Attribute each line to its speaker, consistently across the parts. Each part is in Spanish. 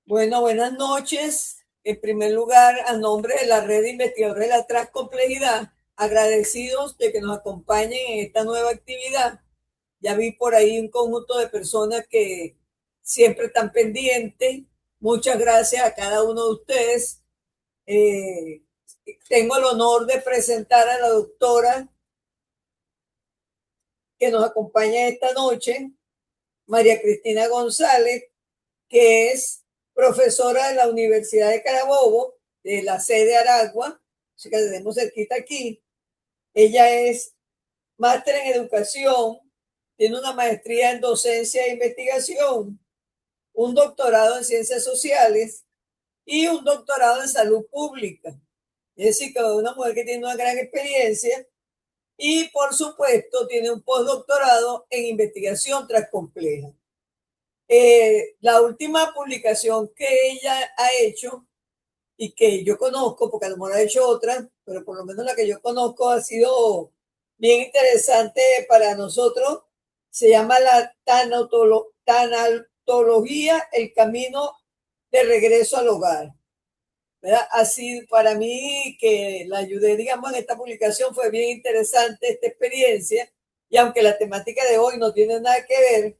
Speaker 1: Bueno, buenas noches. En primer lugar, a nombre de la Red de Investigadores de la Transcomplejidad, agradecidos de que nos acompañen en esta nueva actividad. Ya vi por ahí un conjunto de personas que siempre están pendientes. Muchas gracias a cada uno de ustedes. Eh, Tengo el honor de presentar a la doctora que nos acompaña esta noche, María Cristina González, que es profesora de la Universidad de Carabobo, de la sede Aragua, así que tenemos cerquita aquí. Ella es máster en educación, tiene una maestría en docencia e investigación, un doctorado en ciencias sociales y un doctorado en salud pública. Es decir, que es una mujer que tiene una gran experiencia y, por supuesto, tiene un postdoctorado en investigación transcompleja. La última publicación que ella ha hecho y que yo conozco, porque a lo mejor ha hecho otra, pero por lo menos la que yo conozco ha sido bien interesante para nosotros, se llama la tanatología, el camino de regreso al hogar. ¿Verdad? Así para mí que la ayudé, digamos, en esta publicación fue bien interesante esta experiencia y aunque la temática de hoy no tiene nada que ver,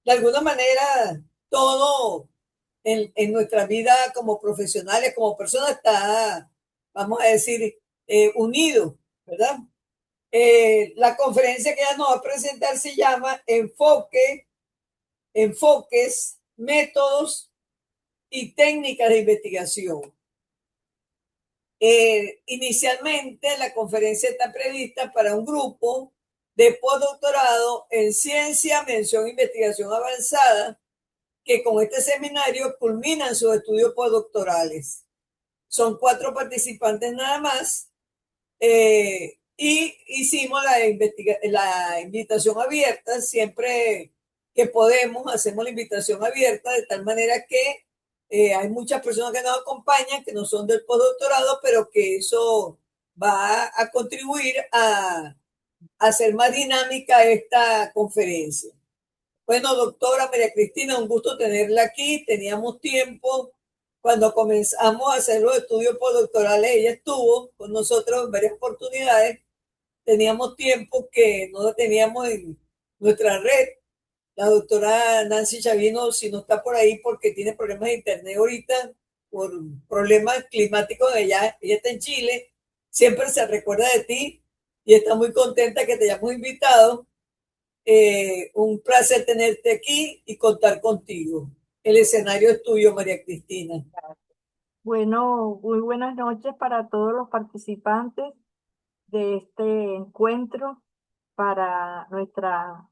Speaker 1: de alguna manera todo en nuestra vida como profesionales, como personas, está, vamos a decir, unido, ¿verdad? La conferencia que ella nos va a presentar se llama Enfoques, Métodos y Técnicas de Investigación. Inicialmente la conferencia está prevista para un grupo de postdoctorado en ciencia, mención investigación avanzada, que con este seminario culminan sus estudios postdoctorales. Son 4 participantes nada más y hicimos la invitación abierta, siempre que podemos hacemos la invitación abierta de tal manera que hay muchas personas que nos acompañan, que no son del postdoctorado, pero que eso va a contribuir a hacer más dinámica esta conferencia. Bueno, doctora María Cristina, un gusto tenerla aquí. Teníamos tiempo, cuando comenzamos a hacer los estudios postdoctorales, ella estuvo con nosotros en varias oportunidades. Teníamos tiempo que no la teníamos en nuestra red. La doctora Nancy Chavino, si no está por ahí porque tiene problemas de internet ahorita, por problemas climáticos de ella está en Chile, siempre se recuerda de ti y está muy contenta que te hayamos invitado. Un placer tenerte aquí y contar contigo. El escenario es tuyo, María Cristina.
Speaker 2: Bueno, muy buenas noches para todos los participantes de este encuentro, para nuestra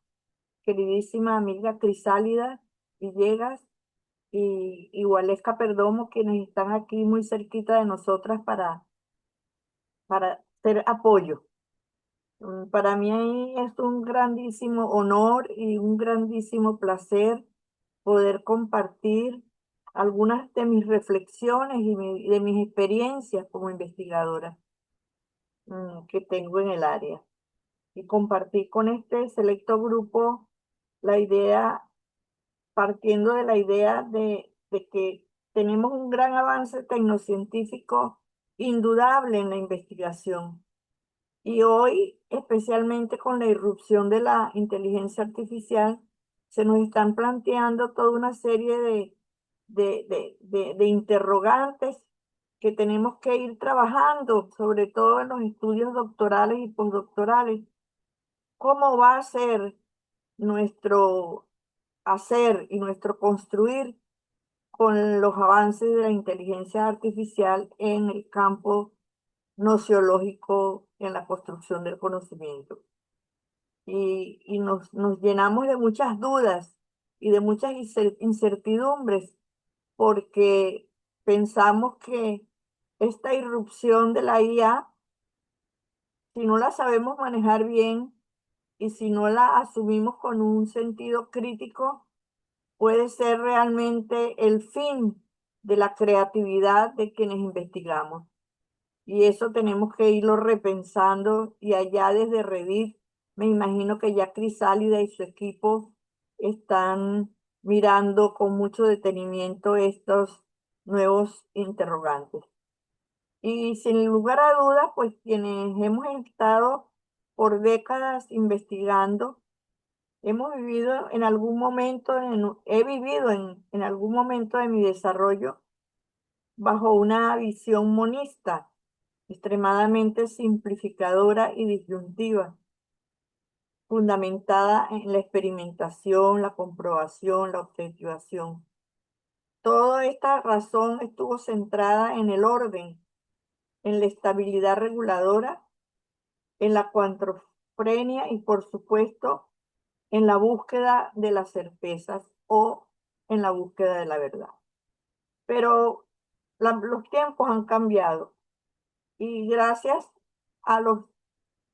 Speaker 2: queridísima amiga Crisálida Villegas y Gualesca Perdomo, quienes están aquí muy cerquita de nosotras para ser apoyo. Para mí es un grandísimo honor y un grandísimo placer poder compartir algunas de mis reflexiones y de mis experiencias como investigadora que tengo en el área. Y compartir con este selecto grupo la idea, partiendo de la idea de que tenemos un gran avance tecnocientífico indudable en la investigación. Y hoy, especialmente con la irrupción de la inteligencia artificial, se nos están planteando toda una serie de interrogantes que tenemos que ir trabajando, sobre todo en los estudios doctorales y postdoctorales. ¿Cómo va a ser nuestro hacer y nuestro construir con los avances de la inteligencia artificial en el campo nociológico, en la construcción del conocimiento? Y nos llenamos de muchas dudas y de muchas incertidumbres porque pensamos que esta irrupción de la IA, si no la sabemos manejar bien y si no la asumimos con un sentido crítico, puede ser realmente el fin de la creatividad de quienes investigamos. Y eso tenemos que irlo repensando y allá desde Revit, me imagino que ya Crisálida y su equipo están mirando con mucho detenimiento estos nuevos interrogantes. Y sin lugar a dudas, pues quienes hemos estado por décadas investigando, hemos vivido en algún momento, he vivido en algún momento de mi desarrollo bajo una visión monista, extremadamente simplificadora y disyuntiva, fundamentada en la experimentación, la comprobación, la objetivación. Toda esta razón estuvo centrada en el orden, en la estabilidad reguladora, en la cuantrofrenia y, por supuesto, en la búsqueda de las certezas o en la búsqueda de la verdad. Pero los tiempos han cambiado y gracias a los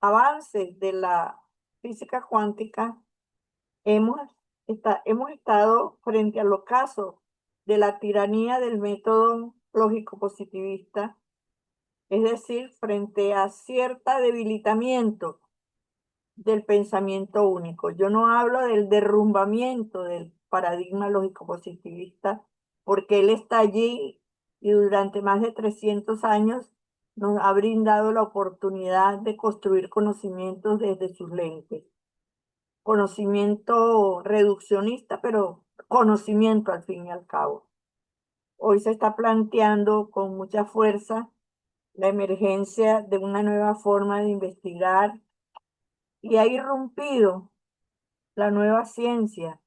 Speaker 2: avances de la física cuántica hemos, hemos estado frente a los casos de la tiranía del método lógico positivista, es decir, frente a cierto debilitamiento del pensamiento único. Yo no hablo del derrumbamiento del paradigma lógico positivista, porque él está allí y durante más de 300 años nos ha brindado la oportunidad de construir conocimientos desde sus lentes. Conocimiento reduccionista, pero conocimiento al fin y al cabo. Hoy se está planteando con mucha fuerza la emergencia de una nueva forma de investigar y ha irrumpido la nueva ciencia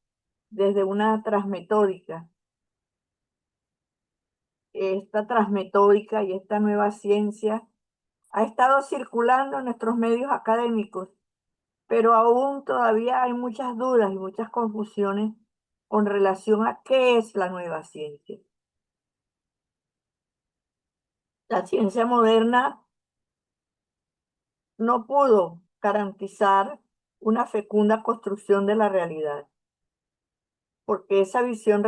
Speaker 2: desde una transmetódica. Esta transmetódica y esta nueva ciencia ha estado circulando en nuestros medios académicos, pero aún todavía hay muchas dudas y muchas confusiones con relación a qué es la nueva ciencia. La ciencia moderna no pudo garantizar una fecunda construcción de la realidad, porque esa visión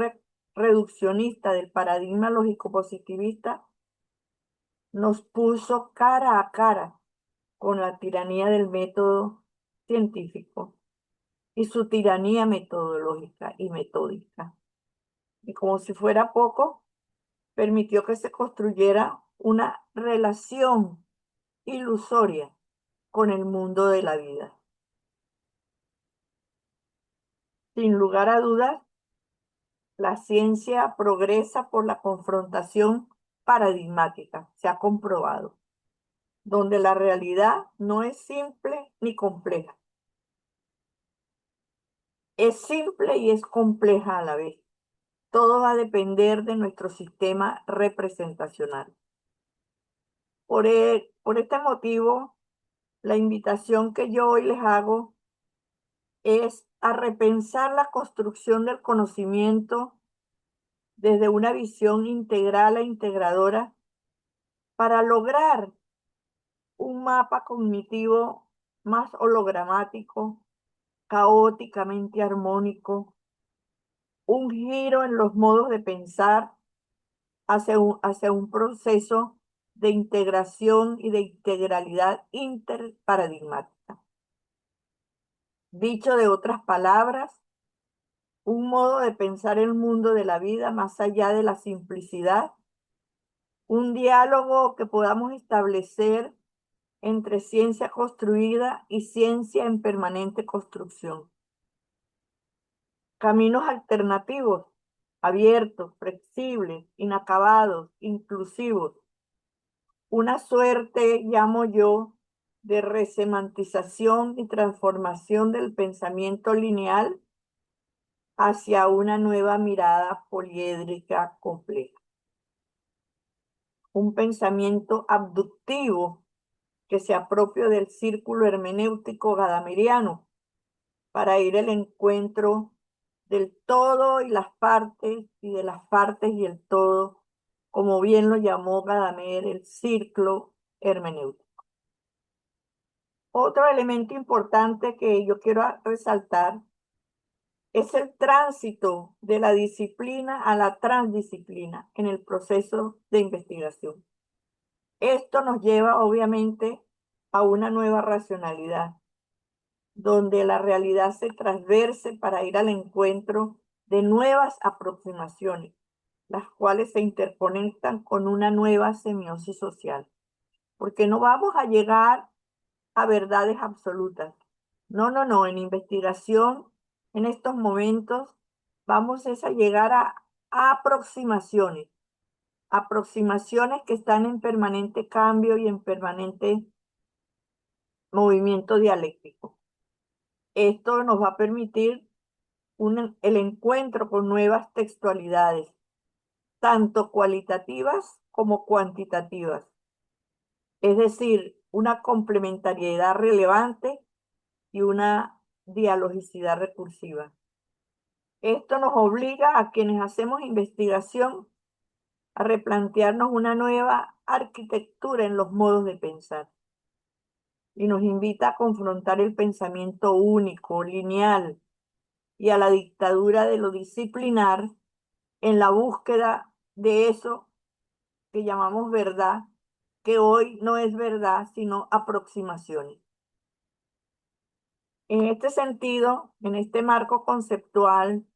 Speaker 2: reduccionista del paradigma lógico-positivista nos puso cara a cara con la tiranía del método científico y su tiranía metodológica y metódica. Y como si fuera poco, permitió que se construyera una relación ilusoria con el mundo de la vida. Sin lugar a dudas, la ciencia progresa por la confrontación paradigmática, se ha comprobado, donde la realidad no es simple ni compleja. Es simple y es compleja a la vez. Todo va a depender de nuestro sistema representacional. Por este motivo, la invitación que yo hoy les hago es a repensar la construcción del conocimiento desde una visión integral e integradora para lograr un mapa cognitivo más hologramático, caóticamente armónico, un giro en los modos de pensar hacia un proceso de integración y de integralidad interparadigmática. Dicho de otras palabras, un modo de pensar el mundo de la vida más allá de la simplicidad, un diálogo que podamos establecer entre ciencia construida y ciencia en permanente construcción. Caminos alternativos, abiertos, flexibles, inacabados, inclusivos. Una suerte, llamo yo, de resemantización y transformación del pensamiento lineal hacia una nueva mirada poliédrica compleja. Un pensamiento abductivo que se apropie del círculo hermenéutico gadameriano para ir al encuentro del todo y las partes, y de las partes y el todo, como bien lo llamó Gadamer, el círculo hermenéutico. Otro elemento importante que yo quiero resaltar es el tránsito de la disciplina a la transdisciplina en el proceso de investigación. Esto nos lleva obviamente a una nueva racionalidad, donde la realidad se transverse para ir al encuentro de nuevas aproximaciones, las cuales se interconectan con una nueva semiosis social, porque no vamos a llegar a verdades absolutas. No, no, no, en investigación, en estos momentos, vamos es a llegar a aproximaciones que están en permanente cambio y en permanente movimiento dialéctico. Esto nos va a permitir el encuentro con nuevas textualidades, tanto cualitativas como cuantitativas, es decir, una complementariedad relevante y una dialogicidad recursiva. Esto nos obliga a quienes hacemos investigación a replantearnos una nueva arquitectura en los modos de pensar y nos invita a confrontar el pensamiento único, lineal y a la dictadura de lo disciplinar en la búsqueda de eso que llamamos verdad, que hoy no es verdad, sino aproximaciones. En este sentido, en este marco conceptual,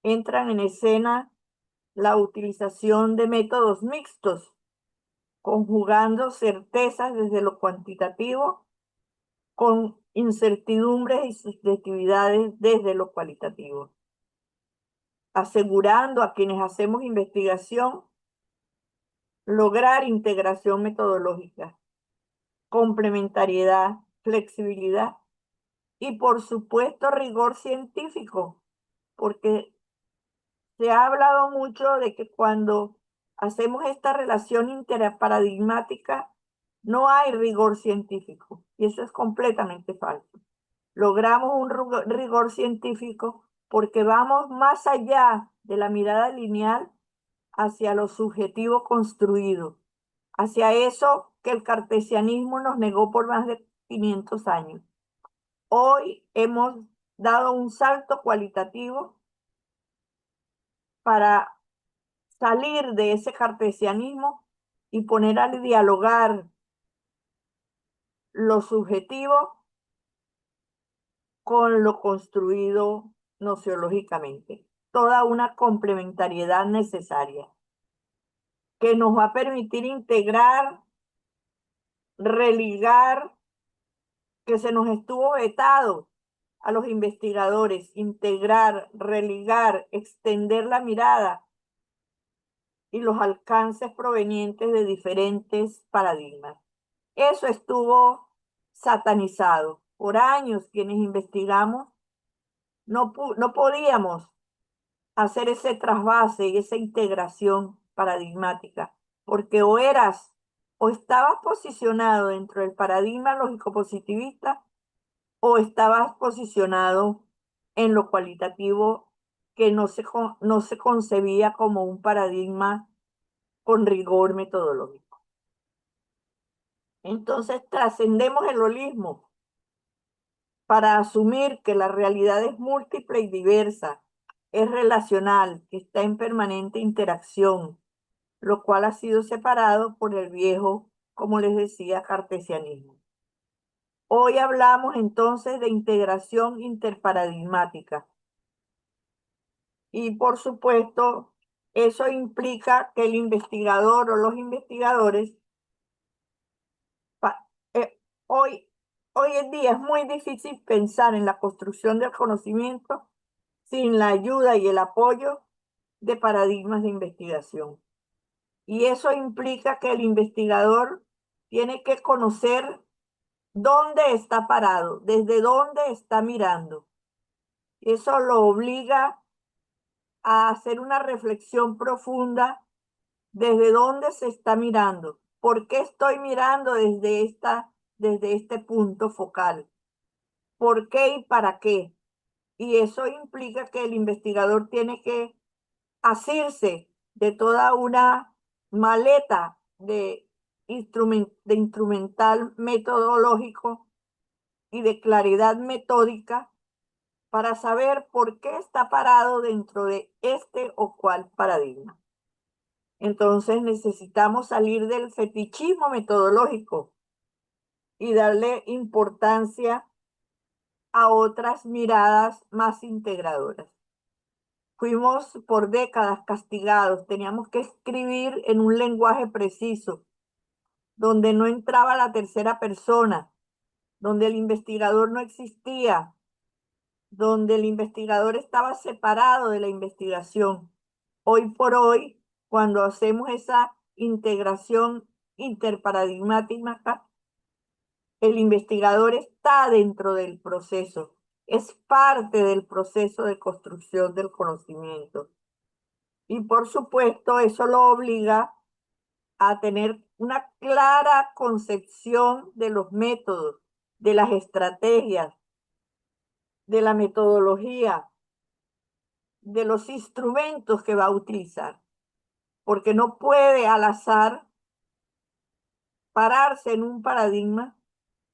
Speaker 2: entran en escena la utilización de métodos mixtos, conjugando certezas desde lo cuantitativo con incertidumbres y subjetividades desde lo cualitativo, asegurando a quienes hacemos investigación lograr integración metodológica, complementariedad, flexibilidad y por supuesto rigor científico, porque se ha hablado mucho de que cuando hacemos esta relación interparadigmática no hay rigor científico y eso es completamente falso. Logramos un rigor científico porque vamos más allá de la mirada lineal hacia lo subjetivo construido, hacia eso que el cartesianismo nos negó por más de 500 años. Hoy hemos dado un salto cualitativo para salir de ese cartesianismo y poner a dialogar lo subjetivo con lo construido nociológicamente. Toda una complementariedad necesaria que nos va a permitir integrar, religar, que se nos estuvo vetado a los investigadores, integrar, religar, extender la mirada y los alcances provenientes de diferentes paradigmas. Eso estuvo satanizado. Por años quienes investigamos no podíamos hacer ese trasvase y esa integración paradigmática, porque o estabas posicionado dentro del paradigma lógico-positivista o estabas posicionado en lo cualitativo que no se concebía como un paradigma con rigor metodológico. Entonces trascendemos el holismo para asumir que la realidad es múltiple y diversa, es relacional, que está en permanente interacción, lo cual ha sido separado por el viejo, como les decía, cartesianismo. Hoy hablamos entonces de integración interparadigmática. Y por supuesto, eso implica que el investigador o los investigadores eh, hoy, hoy en día es muy difícil pensar en la construcción del conocimiento sin la ayuda y el apoyo de paradigmas de investigación. Y eso implica que el investigador tiene que conocer dónde está parado, desde dónde está mirando. Eso lo obliga a hacer una reflexión profunda desde dónde se está mirando. ¿Por qué estoy mirando desde este punto focal? ¿Por qué y para qué? Y eso implica que el investigador tiene que asirse de toda una maleta de instrumental metodológico y de claridad metódica para saber por qué está parado dentro de este o cual paradigma. Entonces necesitamos salir del fetichismo metodológico y darle importancia a otras miradas más integradoras. fuimos por décadas castigados. Teníamos que escribir en un lenguaje preciso, donde no entraba la tercera persona, donde el investigador no existía, donde el investigador estaba separado de la investigación. Hoy por hoy, cuando hacemos esa integración interparadigmática, el investigador está dentro del proceso, es parte del proceso de construcción del conocimiento. Y por supuesto, eso lo obliga a tener una clara concepción de los métodos, de las estrategias, de la metodología, de los instrumentos que va a utilizar, porque no puede al azar pararse en un paradigma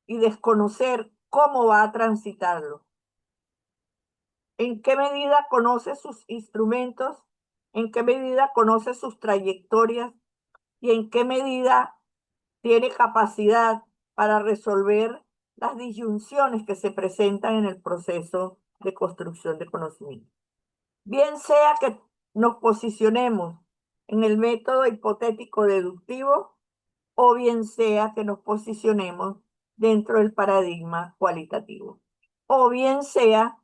Speaker 2: y desconocer cómo va a transitarlo. ¿En qué medida conoce sus instrumentos? ¿En qué medida conoce sus trayectorias? ¿Y en qué medida tiene capacidad para resolver las disyunciones que se presentan en el proceso de construcción de conocimiento? Bien sea que nos posicionemos en el método hipotético deductivo o bien sea que nos posicionemos dentro del paradigma cualitativo, o bien sea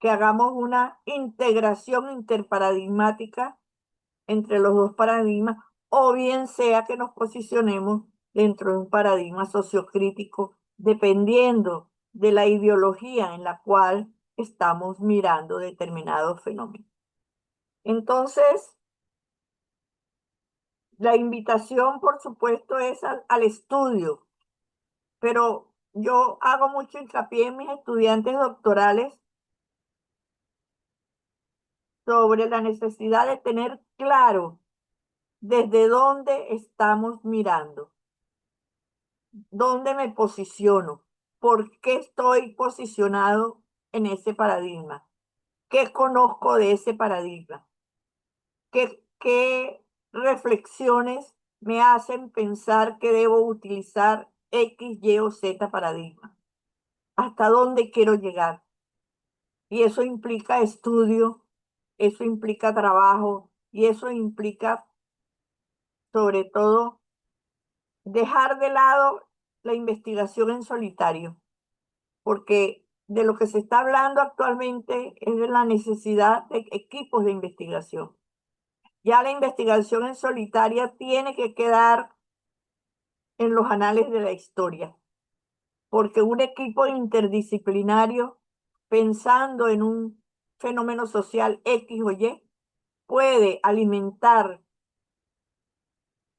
Speaker 2: que hagamos una integración interparadigmática entre los dos paradigmas, o bien sea que nos posicionemos dentro de un paradigma sociocrítico, dependiendo de la ideología en la cual estamos mirando determinados fenómenos. Entonces, la invitación, por supuesto, es al estudio, pero yo hago mucho hincapié en mis estudiantes doctorales sobre la necesidad de tener claro desde dónde estamos mirando, dónde me posiciono, por qué estoy posicionado en ese paradigma, qué conozco de ese paradigma, qué reflexiones me hacen pensar que debo utilizar X, Y o Z paradigma, hasta dónde quiero llegar. Y eso implica estudio, eso implica trabajo y eso implica sobre todo dejar de lado la investigación en solitario, porque de lo que se está hablando actualmente es de la necesidad de equipos de investigación. Ya la investigación en solitaria tiene que quedar en los anales de la historia, porque un equipo interdisciplinario pensando en un fenómeno social X o Y puede alimentar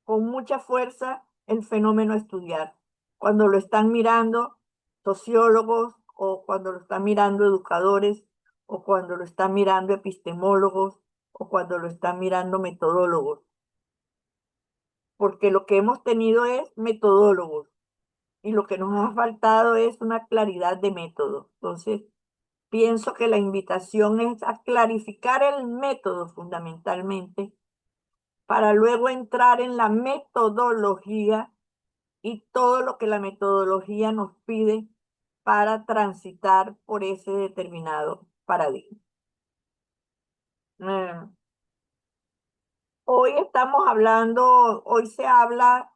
Speaker 2: con mucha fuerza el fenómeno a estudiar. Cuando lo están mirando sociólogos o cuando lo están mirando educadores o cuando lo están mirando epistemólogos o cuando lo están mirando metodólogos. Porque lo que hemos tenido es metodólogos y lo que nos ha faltado es una claridad de método. Entonces, pienso que la invitación es a clarificar el método fundamentalmente para luego entrar en la metodología y todo lo que la metodología nos pide para transitar por ese determinado paradigma. Eh, hoy se habla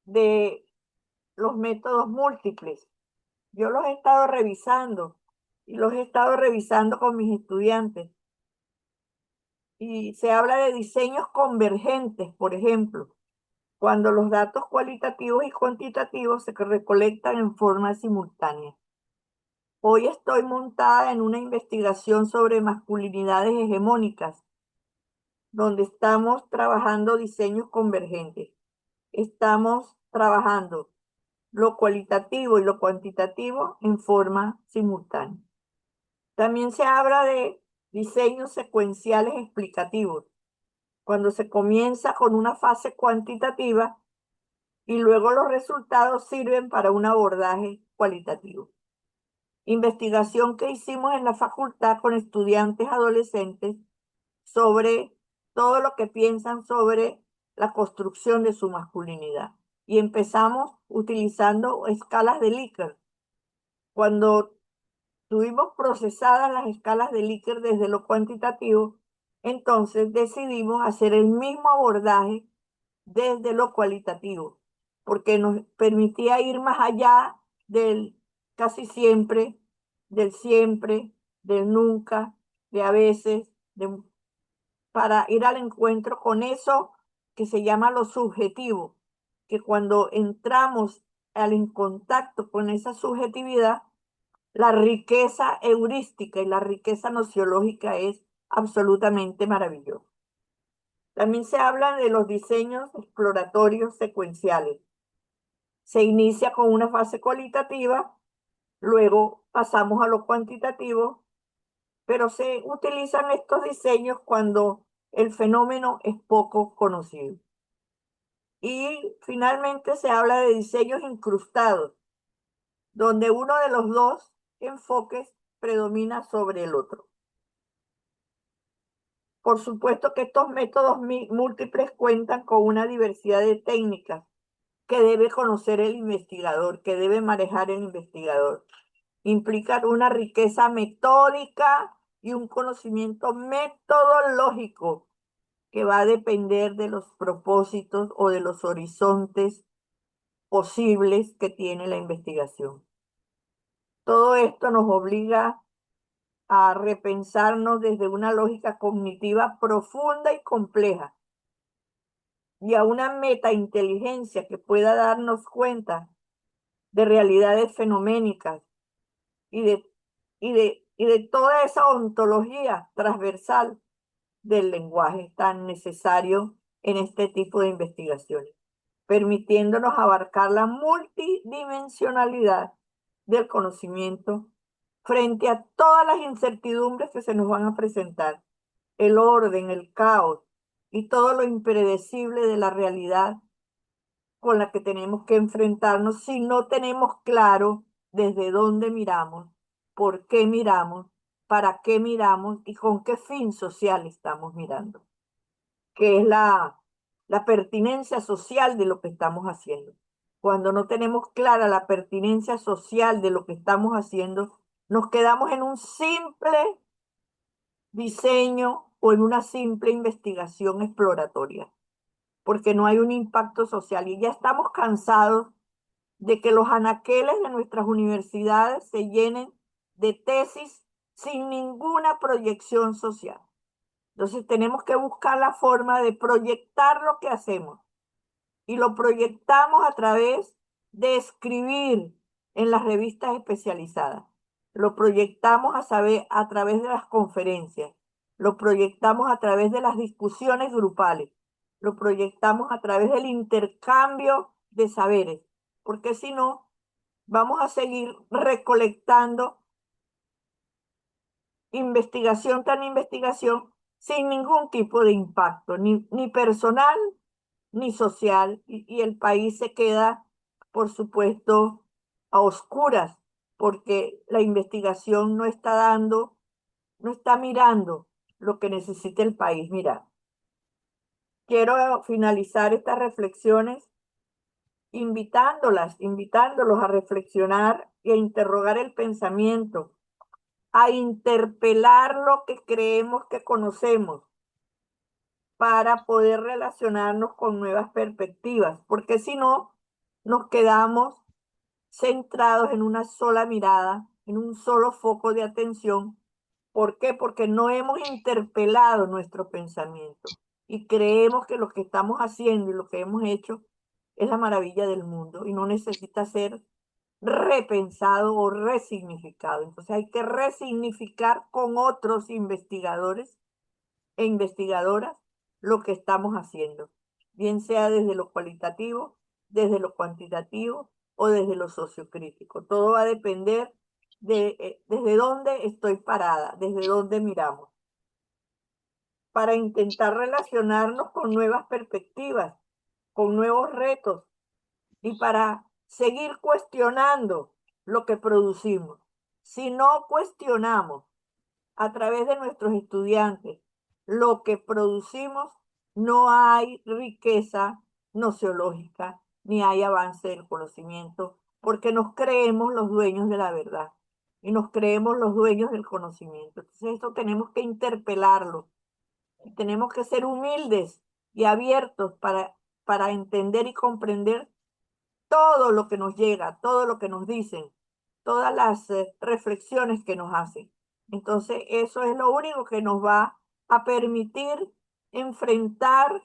Speaker 2: de los métodos múltiples. Yo los he estado revisando y los he estado revisando con mis estudiantes. Y se habla de diseños convergentes, por ejemplo, cuando los datos cualitativos y cuantitativos se recolectan en forma simultánea. Hoy estoy montada en una investigación sobre masculinidades hegemónicas, donde estamos trabajando diseños convergentes. Estamos trabajando lo cualitativo y lo cuantitativo en forma simultánea. También se habla de diseños secuenciales explicativos, cuando se comienza con una fase cuantitativa y luego los resultados sirven para un abordaje cualitativo. Investigación que hicimos en la facultad con estudiantes adolescentes sobre todo lo que piensan sobre la construcción de su masculinidad. Y empezamos utilizando escalas de Likert. Cuando tuvimos procesadas las escalas de Likert desde lo cuantitativo, Entonces decidimos hacer el mismo abordaje desde lo cualitativo, porque nos permitía ir más allá del casi siempre, del nunca, de a veces, para ir al encuentro con eso que se llama lo subjetivo, que cuando entramos en contacto con esa subjetividad, la riqueza heurística y la riqueza nociológica es absolutamente maravillosa. También se habla de los diseños exploratorios secuenciales. Se inicia con una fase cualitativa, luego pasamos a lo cuantitativo, pero se utilizan estos diseños cuando el fenómeno es poco conocido. Y finalmente se habla de diseños incrustados, donde uno de los dos enfoques predomina sobre el otro. Por supuesto que estos métodos múltiples cuentan con una diversidad de técnicas que debe conocer el investigador, que debe manejar el investigador. Implican una riqueza metódica y un conocimiento metodológico que va a depender de los propósitos o de los horizontes posibles que tiene la investigación. Todo esto nos obliga a repensarnos desde una lógica cognitiva profunda y compleja y a una metainteligencia que pueda darnos cuenta de realidades fenoménicas y de toda esa ontología transversal del lenguaje tan necesario en este tipo de investigaciones, permitiéndonos abarcar la multidimensionalidad del conocimiento frente a todas las incertidumbres que se nos van a presentar, el orden, el caos y todo lo impredecible de la realidad con la que tenemos que enfrentarnos si no tenemos claro desde dónde miramos, por qué miramos, para qué miramos y con qué fin social estamos mirando, que es la pertinencia social de lo que estamos haciendo. Cuando no tenemos clara la pertinencia social de lo que estamos haciendo, nos quedamos en un simple diseño o en una simple investigación exploratoria, porque no hay un impacto social y ya estamos cansados de que los anaqueles de nuestras universidades se llenen de tesis sin ninguna proyección social. Entonces tenemos que buscar la forma de proyectar lo que hacemos y lo proyectamos a través de escribir en las revistas especializadas. Lo proyectamos a través de las conferencias. Lo proyectamos a través de las discusiones grupales. Lo proyectamos a través del intercambio de saberes. Porque si no, vamos a seguir recolectando investigación tras investigación sin ningún tipo de impacto, ni personal ni social, y el país se queda, por supuesto, a oscuras, porque la investigación no está mirando lo que necesita el país. Mira, quiero finalizar estas reflexiones invitándolos a reflexionar y a interrogar el pensamiento, a interpelar lo que creemos que conocemos para poder relacionarnos con nuevas perspectivas, porque si no, nos quedamos centrados en una sola mirada, en un solo foco de atención. ¿Por qué? Porque no hemos interpelado nuestro pensamiento y creemos que lo que estamos haciendo y lo que hemos hecho es la maravilla del mundo y no necesita ser repensado o resignificado. Entonces hay que resignificar con otros investigadores e investigadoras lo que estamos haciendo, bien sea desde lo cualitativo, desde lo cuantitativo o desde lo sociocrítico. Todo va a depender de desde dónde estoy parada, desde dónde miramos, para intentar relacionarnos con nuevas perspectivas, con nuevos retos y para seguir cuestionando lo que producimos. Si no cuestionamos a través de nuestros estudiantes lo que producimos, no hay riqueza nociológica ni hay avance del conocimiento, porque nos creemos los dueños de la verdad y nos creemos los dueños del conocimiento. Entonces, esto tenemos que interpelarlo Tenemos que ser humildes y abiertos para entender y comprender todo lo que nos llega, todo lo que nos dicen, todas las reflexiones que nos hacen. Entonces, eso es lo único que nos va a permitir enfrentar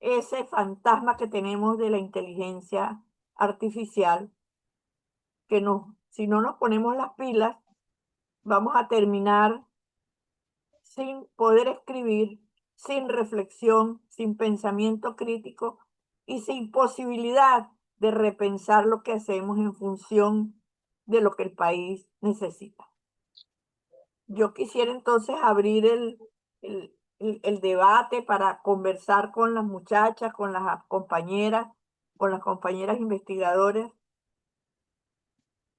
Speaker 2: ese fantasma que tenemos de la inteligencia artificial, que si no nos ponemos las pilas, vamos a terminar sin poder escribir, sin reflexión, sin pensamiento crítico y sin posibilidad de repensar lo que hacemos en función de lo que el país necesita. Yo quisiera entonces abrir el debate para conversar con las muchachas, con las compañeras investigadoras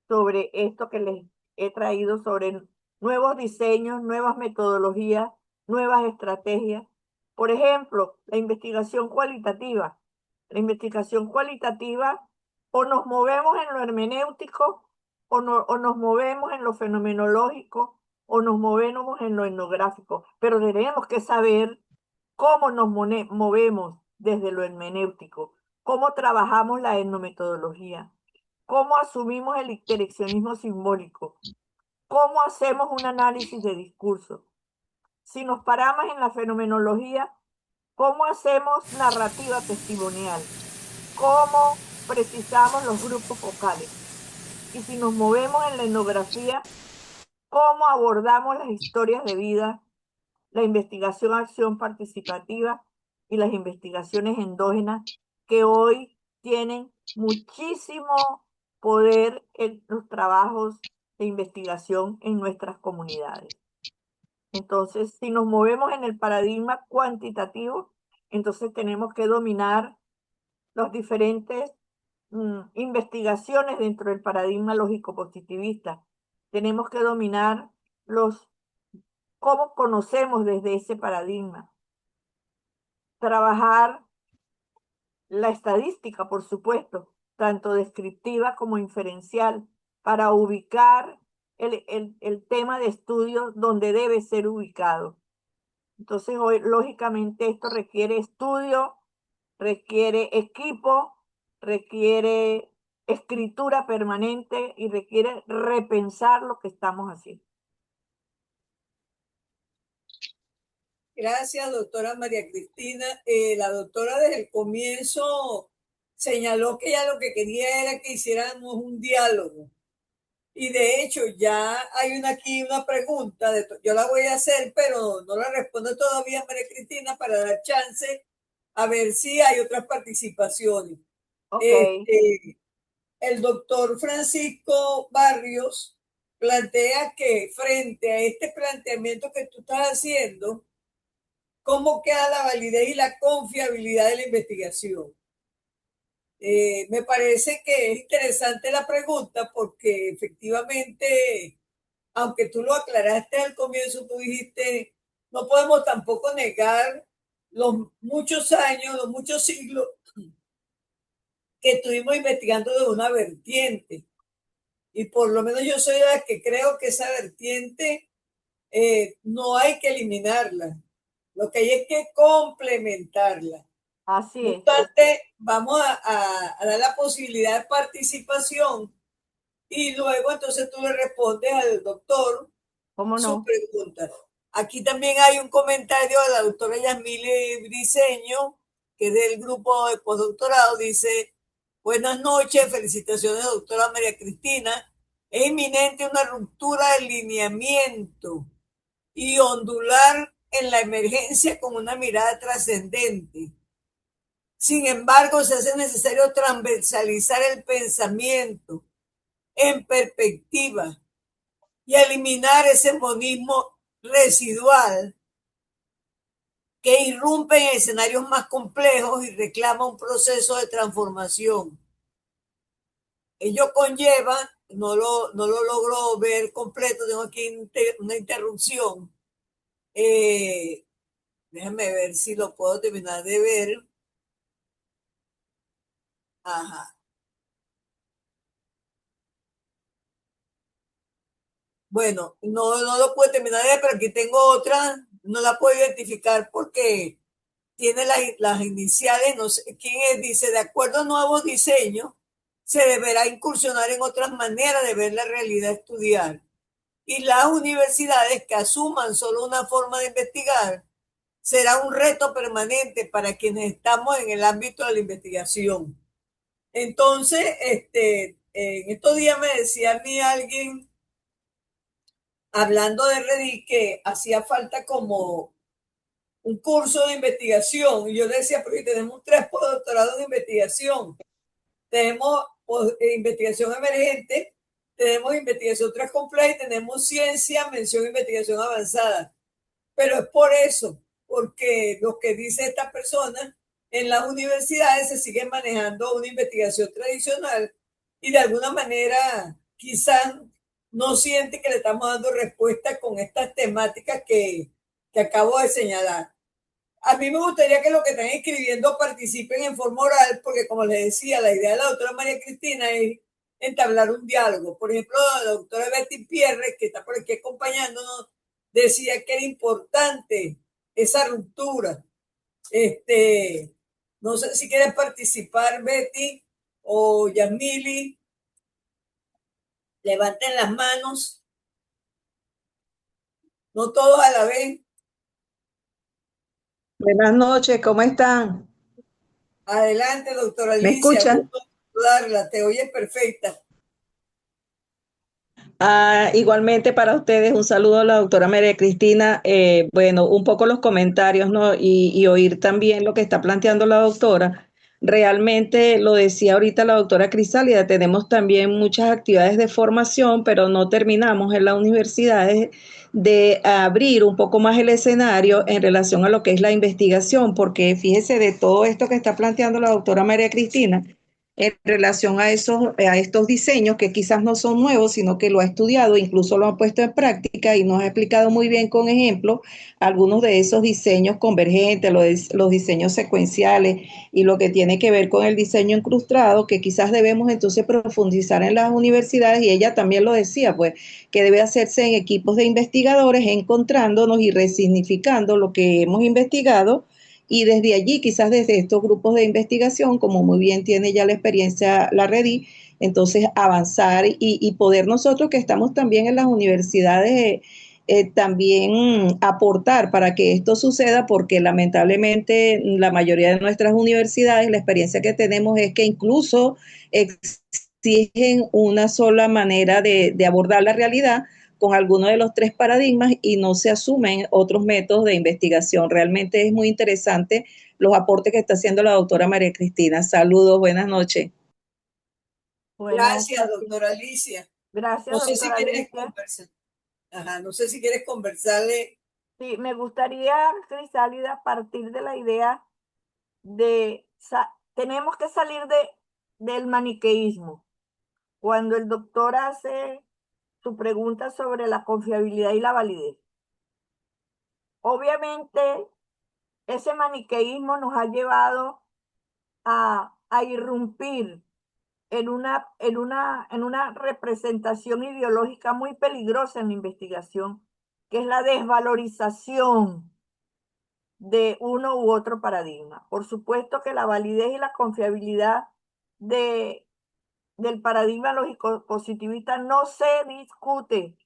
Speaker 2: sobre esto que les he traído, sobre nuevos diseños, nuevas metodologías, nuevas estrategias. Por ejemplo, la investigación cualitativa. La investigación cualitativa, o nos movemos en lo hermenéutico, o nos movemos en lo fenomenológico, o nos movemos en lo etnográfico, pero tenemos que saber cómo nos movemos desde lo hermenéutico, cómo trabajamos la etnometodología, cómo asumimos el interaccionismo simbólico, cómo hacemos un análisis de discurso. Si nos paramos en la fenomenología, cómo hacemos narrativa testimonial, cómo precisamos los grupos focales. Y si nos movemos en la etnografía, cómo abordamos las historias de vida, la investigación-acción participativa y las investigaciones endógenas que hoy tienen muchísimo poder en los trabajos de investigación en nuestras comunidades. Entonces, si nos movemos en el paradigma cuantitativo, entonces tenemos que dominar los diferentes investigaciones dentro del paradigma lógico-positivista. Tenemos que dominar cómo conocemos desde ese paradigma. Trabajar la estadística, por supuesto, tanto descriptiva como inferencial, para ubicar el tema de estudio donde debe ser ubicado. Entonces, hoy, lógicamente, esto requiere estudio, requiere equipo, requiere escritura permanente y requiere repensar lo que estamos haciendo.
Speaker 1: Gracias, doctora María Cristina. La doctora desde el comienzo señaló que ella lo que quería era que hiciéramos un diálogo. Y de hecho ya hay aquí una pregunta, yo la voy a hacer, pero no la respondo todavía María Cristina para dar chance a ver si hay otras participaciones.
Speaker 2: Ok.
Speaker 1: El doctor Francisco Barrios plantea que frente a este planteamiento que tú estás haciendo, ¿cómo queda la validez y la confiabilidad de la investigación? Me parece que es interesante la pregunta porque efectivamente, aunque tú lo aclaraste al comienzo, tú dijiste, no podemos tampoco negar los muchos años, los muchos siglos que estuvimos investigando de una vertiente. Y por lo menos yo soy de la que creo que esa vertiente no hay que eliminarla. Lo que hay es que complementarla.
Speaker 2: Así
Speaker 1: No
Speaker 2: es.
Speaker 1: obstante, vamos a dar la posibilidad de participación y luego entonces tú le respondes al doctor
Speaker 2: ¿Cómo
Speaker 1: su
Speaker 2: no?
Speaker 1: pregunta. Aquí también hay un comentario de la doctora Yasmile Briceño, que es del grupo de postdoctorado, dice, buenas noches, felicitaciones doctora María Cristina, es inminente una ruptura del lineamiento y ondular en la emergencia con una mirada trascendente. Sin embargo, se hace necesario transversalizar el pensamiento en perspectiva y eliminar ese monismo residual que irrumpe en escenarios más complejos y reclama un proceso de transformación. Ello conlleva, no lo logro ver completo, tengo aquí una interrupción. Déjame ver si lo puedo terminar de ver. Ajá. Bueno, no lo puedo terminar de ver, pero aquí tengo otra. no la puedo identificar porque tiene las iniciales, no sé quién es, dice, de acuerdo a nuevos diseños, se deberá incursionar en otras maneras de ver la realidad estudiar. Y las universidades que asuman solo una forma de investigar será un reto permanente para quienes estamos en el ámbito de la investigación. Entonces, en estos días me decía a mí alguien, hablando de Redis, que hacía falta como un curso de investigación. Y yo le decía, porque tenemos 3 postdoctorados de investigación. Tenemos investigación emergente, tenemos investigación transcompleja y tenemos ciencia, mención investigación avanzada. Pero es por eso, porque lo que dice esta persona, en las universidades se sigue manejando una investigación tradicional y de alguna manera quizás no siente que le estamos dando respuesta con estas temáticas que acabo de señalar. A mí me gustaría que los que están escribiendo participen en forma oral, porque como les decía, la idea de la doctora María Cristina es entablar un diálogo. Por ejemplo, la doctora Betty Pierre, que está por aquí acompañándonos, decía que era importante esa ruptura. No sé si quieres participar, Betty o Yamili, levanten las manos, no todos a la vez.
Speaker 3: Buenas noches, ¿cómo están?
Speaker 1: Adelante, doctora
Speaker 3: ¿Me
Speaker 1: Alicia,
Speaker 3: escuchan?
Speaker 1: gusto saludarla, te oyes perfecta.
Speaker 3: Igualmente para ustedes, un saludo a la doctora María Cristina. Bueno, un poco los comentarios, ¿no? Y oír también lo que está planteando la doctora. Realmente lo decía ahorita la doctora Crisálida, tenemos también muchas actividades de formación, pero no terminamos en las universidades de abrir un poco más el escenario en relación a lo que es la investigación, porque fíjese de todo esto que está planteando la doctora María Cristina en relación a estos diseños que quizás no son nuevos, sino que lo ha estudiado, incluso lo ha puesto en práctica y nos ha explicado muy bien con ejemplos algunos de esos diseños convergentes, los diseños secuenciales y lo que tiene que ver con el diseño incrustado, que quizás debemos entonces profundizar en las universidades, y ella también lo decía, pues, que debe hacerse en equipos de investigadores, encontrándonos y resignificando lo que hemos investigado, y desde allí, quizás desde estos grupos de investigación, como muy bien tiene ya la experiencia la REDI, entonces avanzar y poder nosotros que estamos también en las universidades, también aportar para que esto suceda, porque lamentablemente la mayoría de nuestras universidades, la experiencia que tenemos es que incluso exigen una sola manera de abordar la realidad con alguno de los 3 paradigmas y no se asumen otros métodos de investigación. Realmente es muy interesante los aportes que está haciendo la doctora María Cristina. Saludos, buenas noches.
Speaker 2: Buenas
Speaker 1: Gracias,
Speaker 2: noches.
Speaker 1: doctora Alicia.
Speaker 2: Gracias,
Speaker 1: No sé si
Speaker 2: doctora
Speaker 1: quieres
Speaker 2: Alicia.
Speaker 1: conversar. Ajá, no sé si quieres conversarle.
Speaker 2: Sí, me gustaría, Crisálida, a partir de la idea de, tenemos que salir del maniqueísmo. Cuando el doctor hace su pregunta sobre la confiabilidad y la validez. Obviamente, ese maniqueísmo nos ha llevado a irrumpir en una representación ideológica muy peligrosa en la investigación, que es la desvalorización de uno u otro paradigma. Por supuesto que la validez y la confiabilidad de, del paradigma lógico positivista no se discute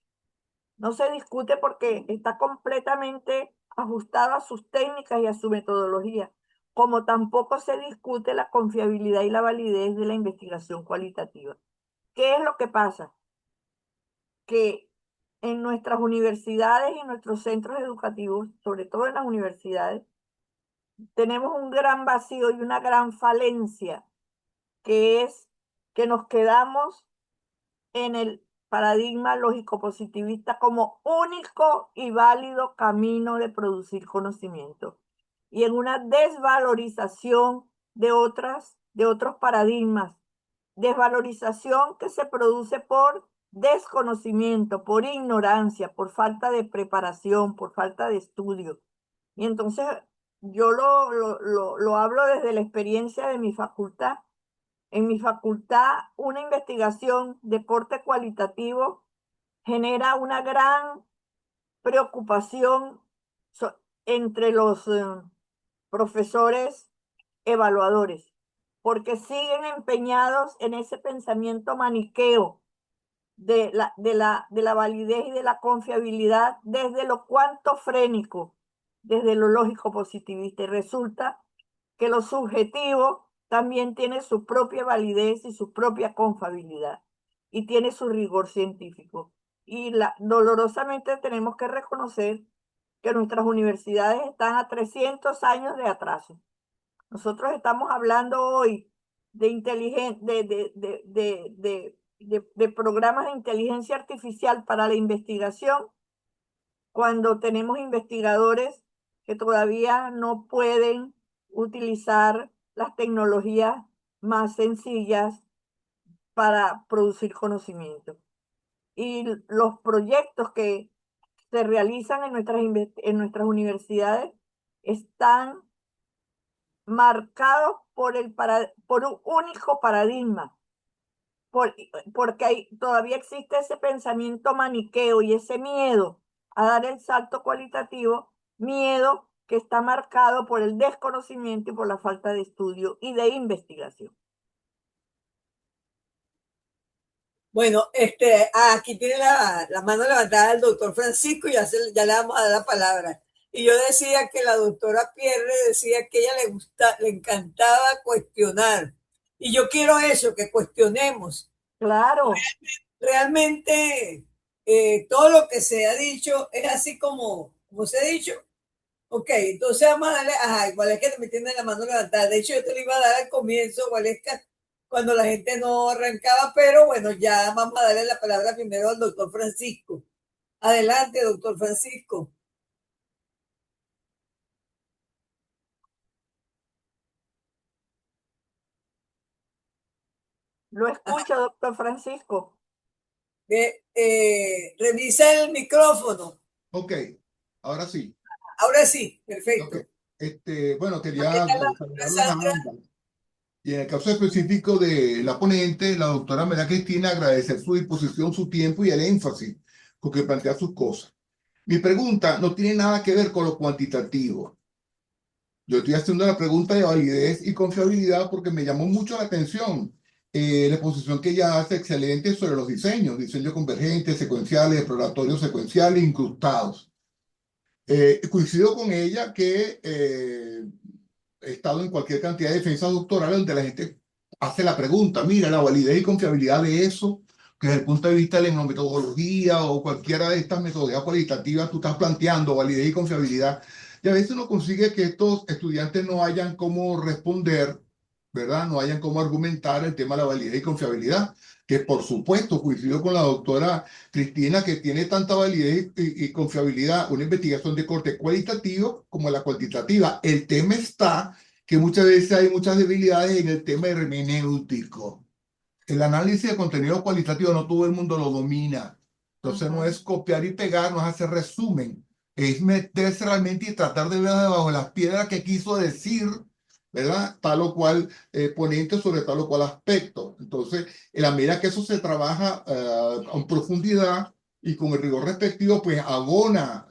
Speaker 2: porque está completamente ajustado a sus técnicas y a su metodología, como tampoco se discute la confiabilidad y la validez de la investigación cualitativa. ¿Qué es lo que pasa? Que en nuestras universidades y en nuestros centros educativos, sobre todo en las universidades, tenemos un gran vacío y una gran falencia, que es que nos quedamos en el paradigma lógico-positivista como único y válido camino de producir conocimiento, y en una desvalorización de otros paradigmas, desvalorización que se produce por desconocimiento, por ignorancia, por falta de preparación, por falta de estudio. Y entonces yo lo hablo desde la experiencia de mi facultad. En mi facultad, una investigación de corte cualitativo genera una gran preocupación entre los profesores evaluadores, porque siguen empeñados en ese pensamiento maniqueo de la validez y de la confiabilidad desde lo cuantofrénico, desde lo lógico positivista. Y resulta que lo subjetivo también tiene su propia validez y su propia confiabilidad y tiene su rigor científico. Y dolorosamente tenemos que reconocer que nuestras universidades están a 300 años de atraso. Nosotros estamos hablando hoy de programas de inteligencia artificial para la investigación, cuando tenemos investigadores que todavía no pueden utilizar las tecnologías más sencillas para producir conocimiento. Y los proyectos que se realizan en nuestras universidades están marcados por un único paradigma, porque todavía existe ese pensamiento maniqueo y ese miedo a dar el salto cualitativo, miedo que está marcado por el desconocimiento y por la falta de estudio y de investigación.
Speaker 1: Bueno, aquí tiene la mano levantada el doctor Francisco y ya le vamos a dar la palabra. Y yo decía que la doctora Pierre decía que a ella le encantaba cuestionar. Y yo quiero eso, que cuestionemos.
Speaker 2: Claro,
Speaker 1: Realmente todo lo que se ha dicho es así como se ha dicho. Ok, entonces vamos a darle, ajá, igual es que me tiene la mano levantada. De hecho, yo te lo iba a dar al comienzo, igual es que cuando la gente no arrancaba, pero bueno, ya vamos a darle la palabra primero al doctor Francisco. Adelante, doctor Francisco.
Speaker 2: lo escucho, doctor Francisco.
Speaker 1: Revisa el micrófono.
Speaker 4: Ok, ahora sí.
Speaker 1: Ahora sí,
Speaker 4: Ok.
Speaker 1: perfecto.
Speaker 4: Bueno,
Speaker 1: También
Speaker 4: quería
Speaker 1: está la doctora
Speaker 4: saludarlas a
Speaker 1: Sandra.
Speaker 4: ambas. Y en el caso específico de la ponente, la doctora María Cristina, agradecer su disposición, su tiempo y el énfasis con que plantea sus cosas. Mi pregunta no tiene nada que ver con lo cuantitativo. Yo estoy haciendo la pregunta de validez y confiabilidad porque me llamó mucho la atención la exposición que ella hace excelente sobre los diseños convergentes, secuenciales, exploratorios secuenciales, incrustados. Coincido con ella que he estado en cualquier cantidad de defensas doctorales donde la gente hace la pregunta, mira, la validez y confiabilidad de eso, que desde el punto de vista de la metodología o cualquiera de estas metodologías cualitativas tú estás planteando, validez y confiabilidad, y a veces uno consigue que estos estudiantes no hayan cómo responder, ¿verdad? No hayan cómo argumentar el tema de la validez y confiabilidad, que por supuesto coincido con la doctora Cristina, que tiene tanta validez y confiabilidad, una investigación de corte cualitativo como la cuantitativa. El tema está que muchas veces hay muchas debilidades en el tema hermenéutico. El análisis de contenido cualitativo no todo el mundo lo domina. Entonces no es copiar y pegar, no es hacer resumen, es meterse realmente y tratar de ver debajo de las piedras que quiso decir, ¿verdad? Tal o cual ponente sobre tal o cual aspecto. Entonces, en la medida que eso se trabaja con profundidad y con el rigor respectivo, pues abona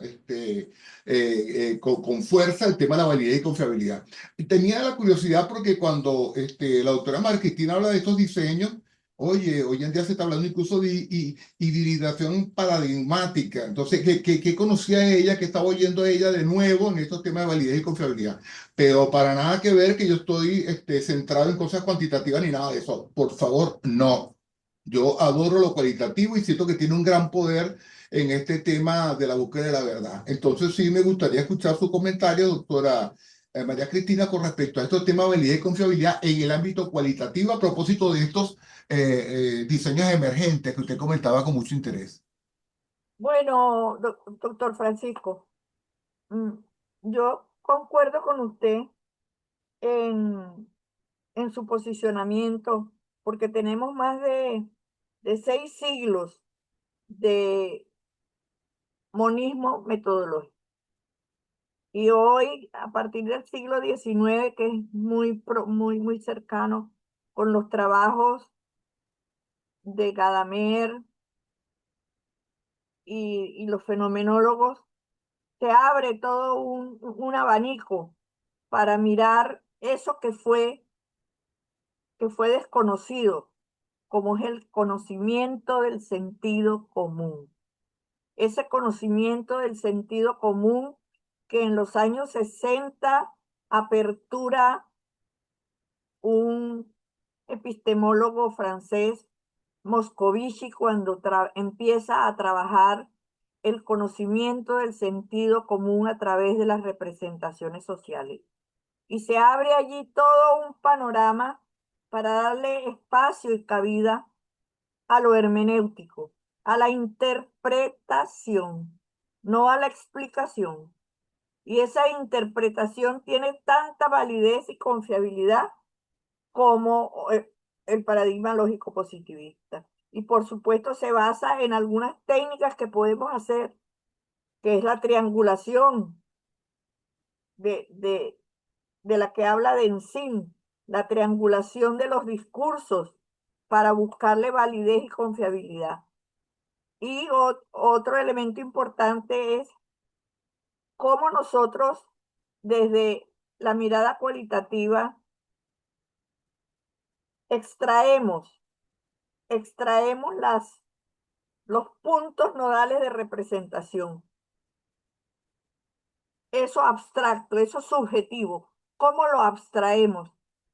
Speaker 4: con fuerza el tema de la validez y confiabilidad. Y tenía la curiosidad porque cuando la doctora María Cristina habla de estos diseños, oye, hoy en día se está hablando incluso de hibridación paradigmática. Entonces, ¿qué conocía ella, qué estaba oyendo ella de nuevo en estos temas de validez y confiabilidad? Pero para nada que ver que yo estoy centrado en cosas cuantitativas ni nada de eso. Por favor, no. Yo adoro lo cualitativo y siento que tiene un gran poder en este tema de la búsqueda de la verdad. Entonces, sí me gustaría escuchar su comentario, doctora María Cristina, con respecto a estos temas de validez y confiabilidad en el ámbito cualitativo a propósito de estos diseños emergentes que usted comentaba con mucho interés.
Speaker 2: Bueno, doctor Francisco, mm, yo concuerdo con usted en, en su posicionamiento, porque tenemos más de 6 siglos de monismo metodológico. Y hoy, a partir del siglo XIX, que es muy cercano con los trabajos de Gadamer y los fenomenólogos, se abre todo un abanico para mirar eso que fue desconocido, como es el conocimiento del sentido común. Ese conocimiento del sentido común que en los años 60 apertura un epistemólogo francés, Moscovici, cuando empieza a trabajar el conocimiento del sentido común a través de las representaciones sociales. Y se abre allí todo un panorama para darle espacio y cabida a lo hermenéutico, a la interpretación, no a la explicación. Y esa interpretación tiene tanta validez y confiabilidad como el paradigma lógico positivista. Y por supuesto se basa en algunas técnicas que podemos hacer, que es la triangulación de, de, de la que habla Denzin, la triangulación de los discursos para buscarle validez y confiabilidad. Y otro elemento importante es cómo nosotros, desde la mirada cualitativa, extraemos los puntos nodales de representación. Eso abstracto, eso subjetivo, ¿cómo lo abstraemos?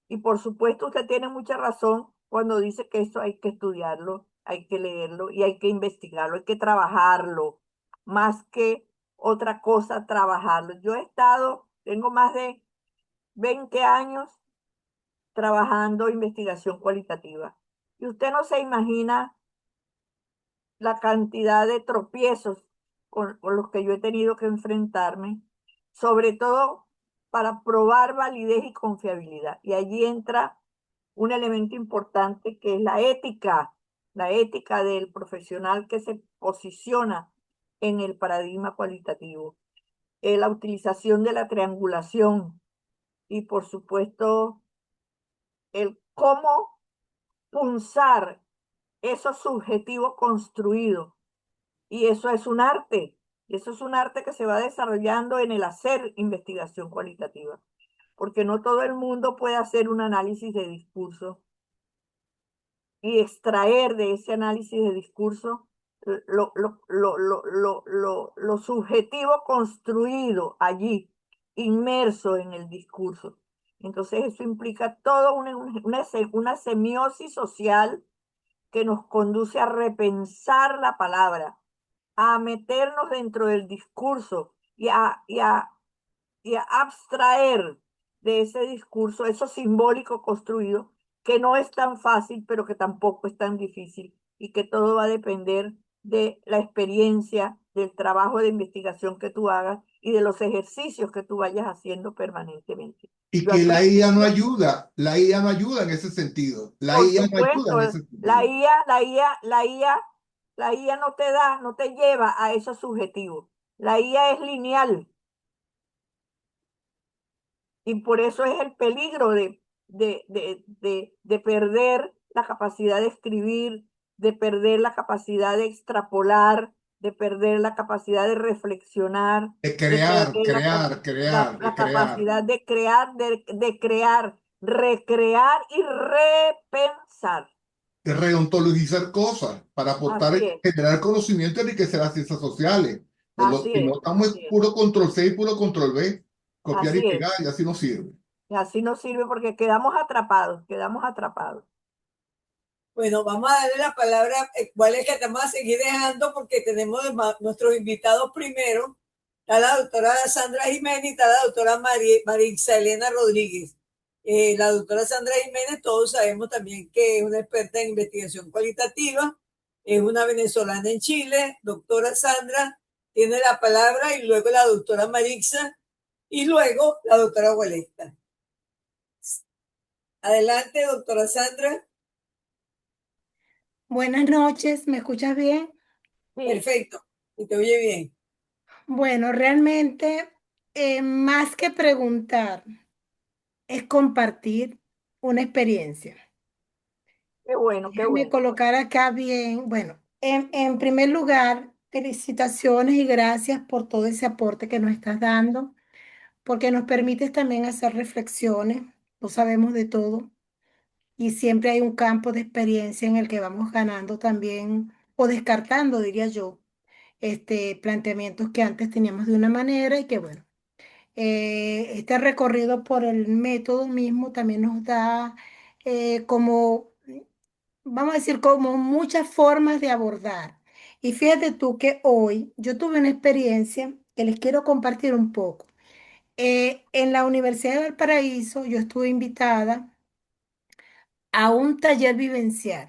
Speaker 2: Y por supuesto usted tiene mucha razón cuando dice que eso hay que estudiarlo, hay que leerlo y hay que investigarlo, hay que trabajarlo, más que otra cosa, trabajarlo. Yo tengo más de 20 años trabajando investigación cualitativa. Y usted no se imagina la cantidad de tropiezos con los que yo he tenido que enfrentarme, sobre todo para probar validez y confiabilidad. Y allí entra un elemento importante que es la ética del profesional que se posiciona en el paradigma cualitativo, la utilización de la triangulación y por supuesto el cómo punzar esos subjetivos construidos. Y eso es un arte. Eso es un arte que se va desarrollando en el hacer investigación cualitativa, porque no todo el mundo puede hacer un análisis de discurso y extraer de ese análisis de discurso lo subjetivo construido allí, inmerso en el discurso. Entonces eso implica toda una semiosis social que nos conduce a repensar la palabra, a meternos dentro del discurso y a abstraer de ese discurso eso simbólico construido, que no es tan fácil, pero que tampoco es tan difícil, y que todo va a depender de la experiencia, del trabajo de investigación que tú hagas y de los ejercicios que tú vayas haciendo permanentemente.
Speaker 4: Y
Speaker 2: Yo al
Speaker 4: que la IA no
Speaker 2: principio,
Speaker 4: ayuda, la IA no ayuda en ese sentido. La
Speaker 2: por
Speaker 4: IA no ayuda
Speaker 2: supuesto,
Speaker 4: en ese sentido.
Speaker 2: la IA no te lleva a esos subjetivos. La IA es lineal. Y por eso es el peligro de perder la capacidad de escribir, de perder la capacidad de extrapolar, de perder la capacidad de reflexionar,
Speaker 4: De
Speaker 2: de
Speaker 4: crear,
Speaker 2: perder
Speaker 4: crear, crear, de
Speaker 2: la
Speaker 4: crear,
Speaker 2: capacidad de crear, de crear, recrear y repensar.
Speaker 4: de reontologizar cosas para aportar,
Speaker 2: Así es,
Speaker 4: generar conocimiento y enriquecer las ciencias sociales. Si no estamos
Speaker 2: así
Speaker 4: en
Speaker 2: es,
Speaker 4: puro control C y puro control V, copiar y
Speaker 2: así es.
Speaker 4: pegar y así no sirve.
Speaker 2: Y así no sirve porque quedamos atrapados, quedamos atrapados.
Speaker 1: Bueno, vamos a darle la palabra, cuál es que te vamos a seguir dejando porque tenemos nuestros invitados primero. Está la doctora Sandra Jiménez y está la doctora Maritza Elena Rodríguez. La doctora Sandra Jiménez, todos sabemos también que es una experta en investigación cualitativa, es una venezolana en Chile. Doctora Sandra tiene la palabra y luego la doctora Maritza y luego la doctora Huelesta. Adelante, doctora Sandra.
Speaker 5: Buenas noches, ¿me escuchas bien?
Speaker 2: Sí.
Speaker 1: Perfecto, y te oye bien.
Speaker 5: Bueno, realmente, más que preguntar, es compartir una experiencia.
Speaker 2: Qué bueno, qué
Speaker 5: Déjame
Speaker 2: bueno.
Speaker 5: colocar acá bien. Bueno, en primer lugar, felicitaciones y gracias por todo ese aporte que nos estás dando, porque nos permites también hacer reflexiones. No sabemos de todo y siempre hay un campo de experiencia en el que vamos ganando también o descartando, diría yo, planteamientos que antes teníamos de una manera y que bueno, este recorrido por el método mismo también nos da como, vamos a decir, como muchas formas de abordar. Y fíjate tú que hoy yo tuve una experiencia que les quiero compartir un poco. En la Universidad de Valparaíso yo estuve invitada a un taller vivencial.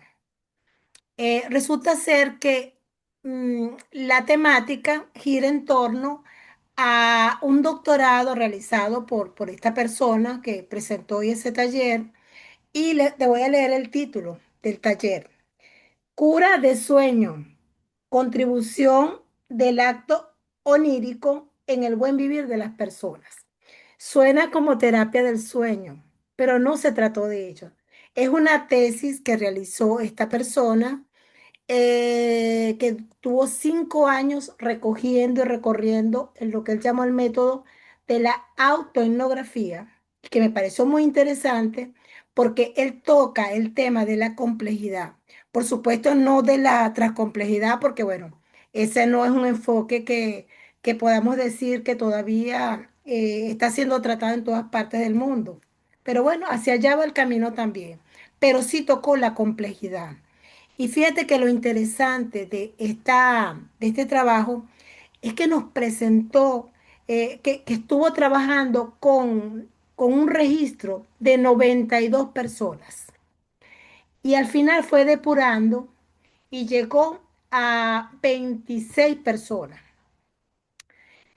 Speaker 5: Resulta ser que la temática gira en torno a un doctorado realizado por esta persona que presentó hoy ese taller y te voy a leer el título del taller. Cura de sueño, contribución del acto onírico en el buen vivir de las personas. Suena como terapia del sueño, pero no se trató de ello. Es una tesis que realizó esta persona que tuvo 5 años recogiendo y recorriendo en lo que él llamó el método de la autoetnografía, que me pareció muy interesante porque él toca el tema de la complejidad. Por supuesto, no de la transcomplejidad, porque bueno, ese no es un enfoque que podamos decir que todavía está siendo tratado en todas partes del mundo. Pero bueno, hacia allá va el camino también. Pero sí tocó la complejidad. Y fíjate que lo interesante de este trabajo es que nos presentó, que estuvo trabajando con un registro de 92 personas. Y al final fue depurando y llegó a 26 personas.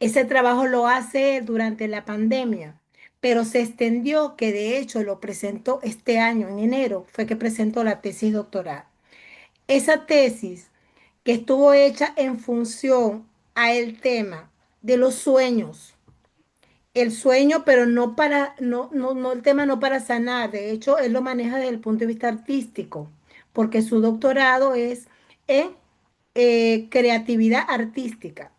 Speaker 5: Ese trabajo lo hace durante la pandemia, pero se extendió, que de hecho lo presentó este año, en enero, fue que presentó la tesis doctoral. Esa tesis que estuvo hecha en función a el tema de los sueños, el sueño, pero no el tema no para sanar, de hecho, él lo maneja desde el punto de vista artístico, porque su doctorado es en creatividad artística.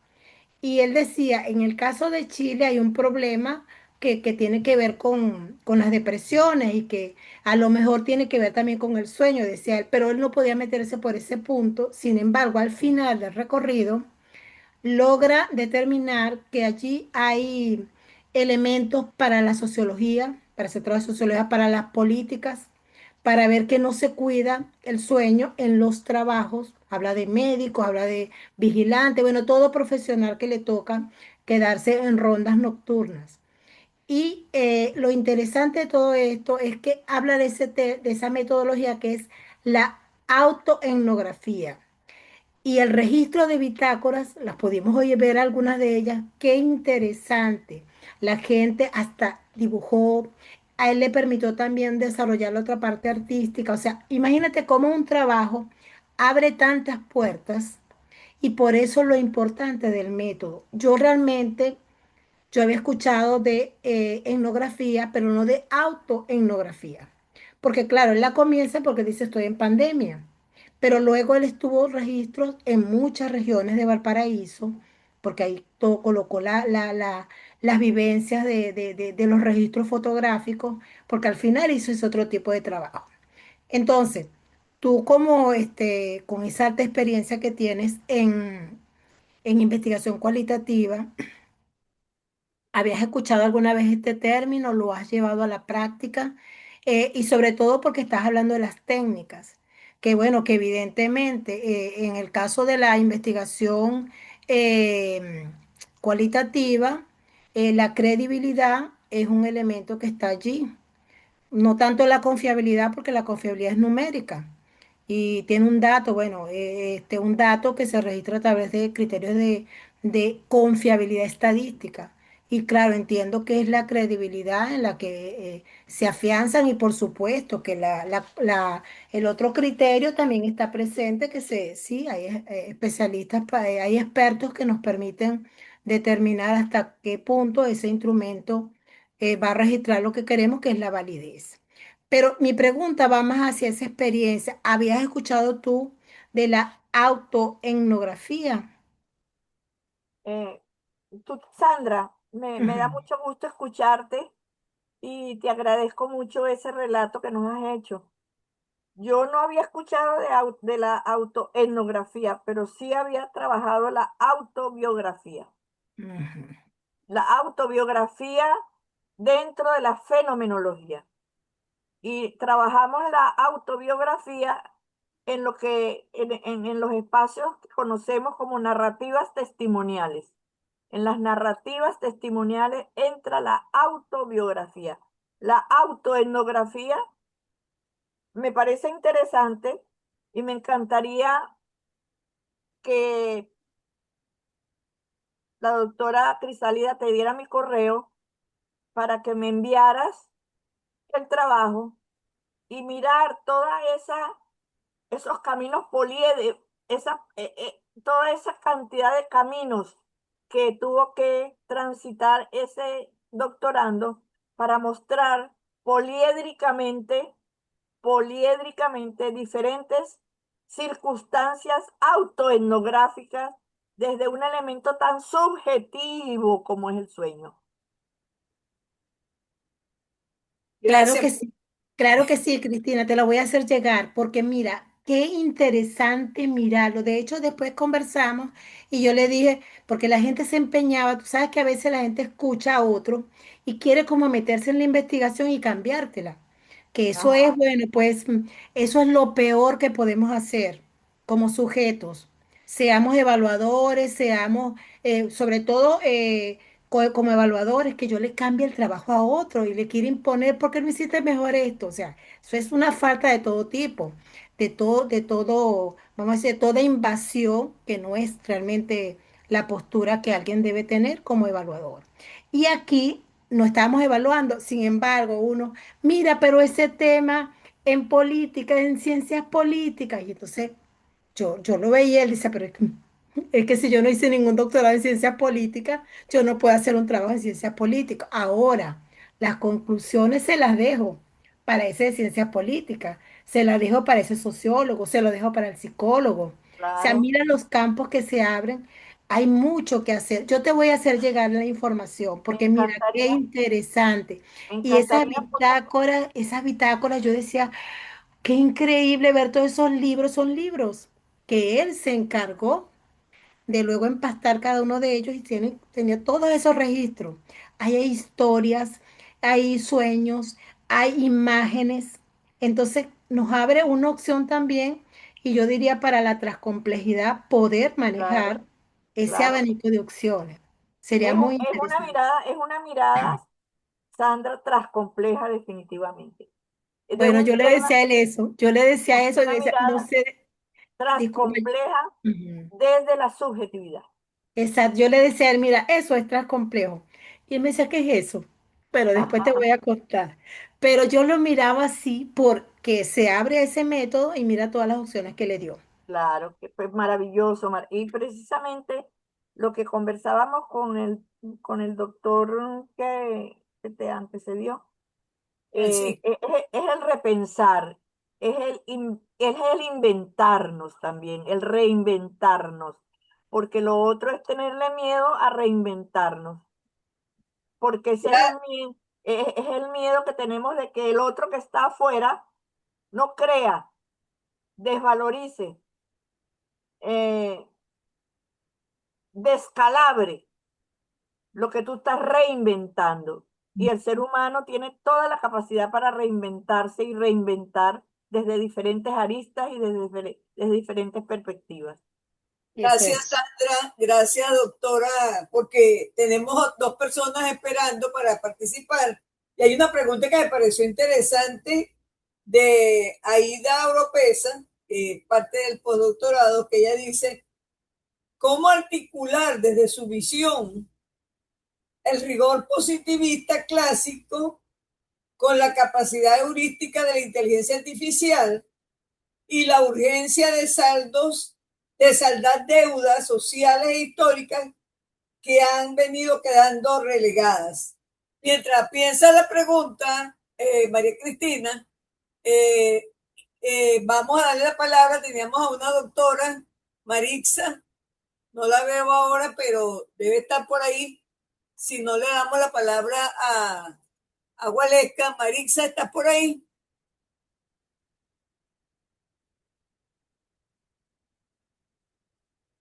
Speaker 5: Y él decía, en el caso de Chile hay un problema que tiene que ver con las depresiones y que a lo mejor tiene que ver también con el sueño, decía él, pero él no podía meterse por ese punto. Sin embargo, al final del recorrido, logra determinar que allí hay elementos para la sociología, para el sector de sociología, para las políticas, para ver que no se cuida el sueño en los trabajos. Habla de médicos, habla de vigilantes, bueno, todo profesional que le toca quedarse en rondas nocturnas. Y lo interesante de todo esto es que habla de esa metodología que es la autoetnografía. Y el registro de bitácoras, las pudimos hoy ver algunas de ellas, qué interesante. La gente hasta dibujó, a él le permitió también desarrollar la otra parte artística. O sea, imagínate cómo un trabajo abre tantas puertas y por eso lo importante del método. Yo había escuchado de etnografía, pero no de autoetnografía. Porque claro, él la comienza porque dice estoy en pandemia, pero luego él estuvo registros en muchas regiones de Valparaíso, porque ahí todo colocó las vivencias de los registros fotográficos, porque al final hizo ese otro tipo de trabajo. Entonces, tú como con esa alta experiencia que tienes en investigación cualitativa, ¿habías escuchado alguna vez este término? ¿Lo has llevado a la práctica? Y sobre todo porque estás hablando de las técnicas, que bueno, que evidentemente en el caso de la investigación eh, cualitativa, la credibilidad es un elemento que está allí. No tanto la confiabilidad, porque la confiabilidad es numérica y tiene un dato, bueno, un dato que se registra a través de criterios de confiabilidad estadística. Y claro, entiendo que es la credibilidad en la que se afianzan y por supuesto que el otro criterio también está presente, sí, hay especialistas, hay expertos que nos permiten determinar hasta qué punto ese instrumento va a registrar lo que queremos, que es la validez. Pero mi pregunta va más hacia esa experiencia. ¿Habías escuchado tú de la autoetnografía?
Speaker 2: Sandra, me da mucho gusto escucharte y te agradezco mucho ese relato que nos has hecho. Yo no había escuchado de la autoetnografía, pero sí había trabajado la autobiografía.
Speaker 5: Ujú.
Speaker 2: La autobiografía dentro de la fenomenología. Y trabajamos la autobiografía en lo que en los espacios que conocemos como narrativas testimoniales. En las narrativas testimoniales entra la autobiografía. La autoetnografía me parece interesante y me encantaría que la doctora Crisálida te diera mi correo para que me enviaras el trabajo y mirar esos caminos toda esa cantidad de caminos que tuvo que transitar ese doctorando para mostrar poliédricamente, poliédricamente diferentes circunstancias autoetnográficas desde un elemento tan subjetivo como es el sueño.
Speaker 1: Gracias.
Speaker 5: Claro que sí, Cristina, te lo voy a hacer llegar, porque mira, qué interesante mirarlo. De hecho, después conversamos y yo le dije, porque la gente se empeñaba, tú sabes que a veces la gente escucha a otro y quiere como meterse en la investigación y cambiártela. Que eso es,
Speaker 2: Ajá,
Speaker 5: bueno, pues eso es lo peor que podemos hacer como sujetos. Seamos evaluadores, seamos, sobre todo, como evaluadores, que yo le cambie el trabajo a otro y le quiero imponer, ¿por qué no hiciste mejor esto? O sea, eso es una falta de todo tipo, de todo, vamos a decir, toda invasión que no es realmente la postura que alguien debe tener como evaluador. Y aquí no estamos evaluando, sin embargo, uno, mira, pero ese tema en política, en ciencias políticas, y entonces yo lo veía, él dice, pero es que si yo no hice ningún doctorado en ciencias políticas, yo no puedo hacer un trabajo en ciencias políticas. Ahora, las conclusiones se las dejo para ese de ciencias políticas, se las dejo para ese sociólogo, se lo dejo para el psicólogo. O sea,
Speaker 2: claro.
Speaker 5: mira los campos que se abren. Hay mucho que hacer. Yo te voy a hacer llegar la información,
Speaker 2: Me
Speaker 5: porque mira, qué
Speaker 2: encantaría,
Speaker 5: interesante.
Speaker 2: me
Speaker 5: Y
Speaker 2: encantaría
Speaker 5: esas bitácoras, yo decía, qué increíble ver todos esos libros, son libros que él se encargó de luego empastar cada uno de ellos y tenía todos esos registros. Ahí hay historias, hay sueños, hay imágenes. Entonces nos abre una opción también, y yo diría para la transcomplejidad poder
Speaker 2: claro,
Speaker 5: manejar ese
Speaker 2: claro.
Speaker 5: abanico de opciones. Sería muy interesante.
Speaker 2: Es una mirada, Sandra, tras compleja definitivamente. De
Speaker 5: Bueno,
Speaker 2: un
Speaker 5: yo le
Speaker 2: tema,
Speaker 5: decía a él eso, yo le decía eso, yo
Speaker 2: una
Speaker 5: decía, no
Speaker 2: mirada
Speaker 5: sé,
Speaker 2: tras
Speaker 5: disculpe.
Speaker 2: compleja
Speaker 5: Ujú.
Speaker 2: desde la subjetividad.
Speaker 5: Exacto, yo le decía a él, mira, eso es complejo. Y él me decía, ¿qué es eso? Pero después te voy a contar. Pero yo lo miraba así porque se abre ese método y mira todas las opciones que le dio.
Speaker 2: Claro, que fue maravilloso. Y precisamente lo que conversábamos con el doctor que te antecedió,
Speaker 1: Francisco.
Speaker 2: es el repensar, es el inventarnos también, el reinventarnos, porque lo otro es tenerle miedo a reinventarnos, porque ese es el miedo que tenemos de que el otro que está afuera no crea, desvalorice, eh, descalabre lo que tú estás reinventando. Y el ser humano tiene toda la capacidad para reinventarse y reinventar desde diferentes aristas y desde diferentes perspectivas.
Speaker 5: Eso
Speaker 1: Gracias,
Speaker 5: es.
Speaker 1: Sandra. Gracias, doctora, porque tenemos dos personas esperando para participar. Y hay una pregunta que me pareció interesante de Aida Oropesa, parte del postdoctorado, que ella dice, ¿cómo articular desde su visión el rigor positivista clásico con la capacidad heurística de la inteligencia artificial y la urgencia de saldar deudas sociales e históricas que han venido quedando relegadas? Mientras piensa la pregunta, María Cristina, vamos a darle la palabra. Teníamos a una doctora, Marixa, No la veo ahora, pero debe estar por ahí. Si no le damos la palabra a Gualesca, Marixa, ¿estás por ahí?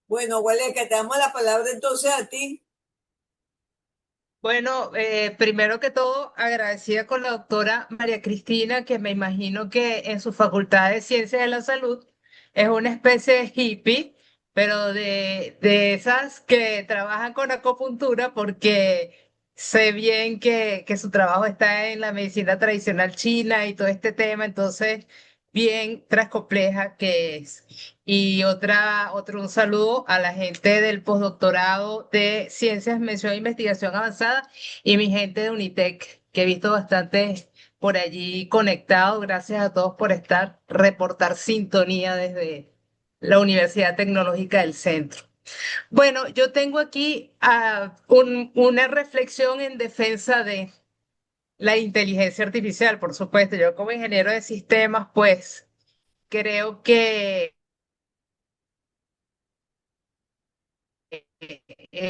Speaker 1: Bueno, Gualesca, te damos la palabra entonces a ti.
Speaker 6: Bueno, primero que todo, agradecida con la doctora María Cristina, que me imagino que en su Facultad de Ciencias de la Salud es una especie de hippie, pero de esas que trabajan con acupuntura, porque sé bien que su trabajo está en la medicina tradicional china y todo este tema, entonces, bien compleja que es. Y otro un saludo a la gente del postdoctorado de Ciencias, Mención e Investigación Avanzada y mi gente de Unitec, que he visto bastante por allí conectado. Gracias a todos por reportar sintonía desde la Universidad Tecnológica del Centro. Bueno, yo tengo aquí una reflexión en defensa de la inteligencia artificial, por supuesto. Yo como ingeniero de sistemas, pues creo que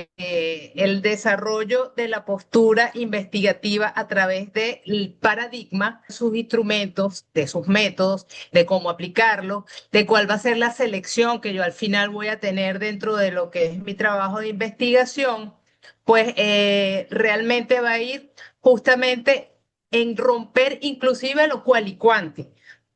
Speaker 6: el desarrollo de la postura investigativa a través del paradigma, sus instrumentos, de sus métodos, de cómo aplicarlo, de cuál va a ser la selección que yo al final voy a tener dentro de lo que es mi trabajo de investigación, pues realmente va a ir justamente en romper inclusive lo cual y cuanti,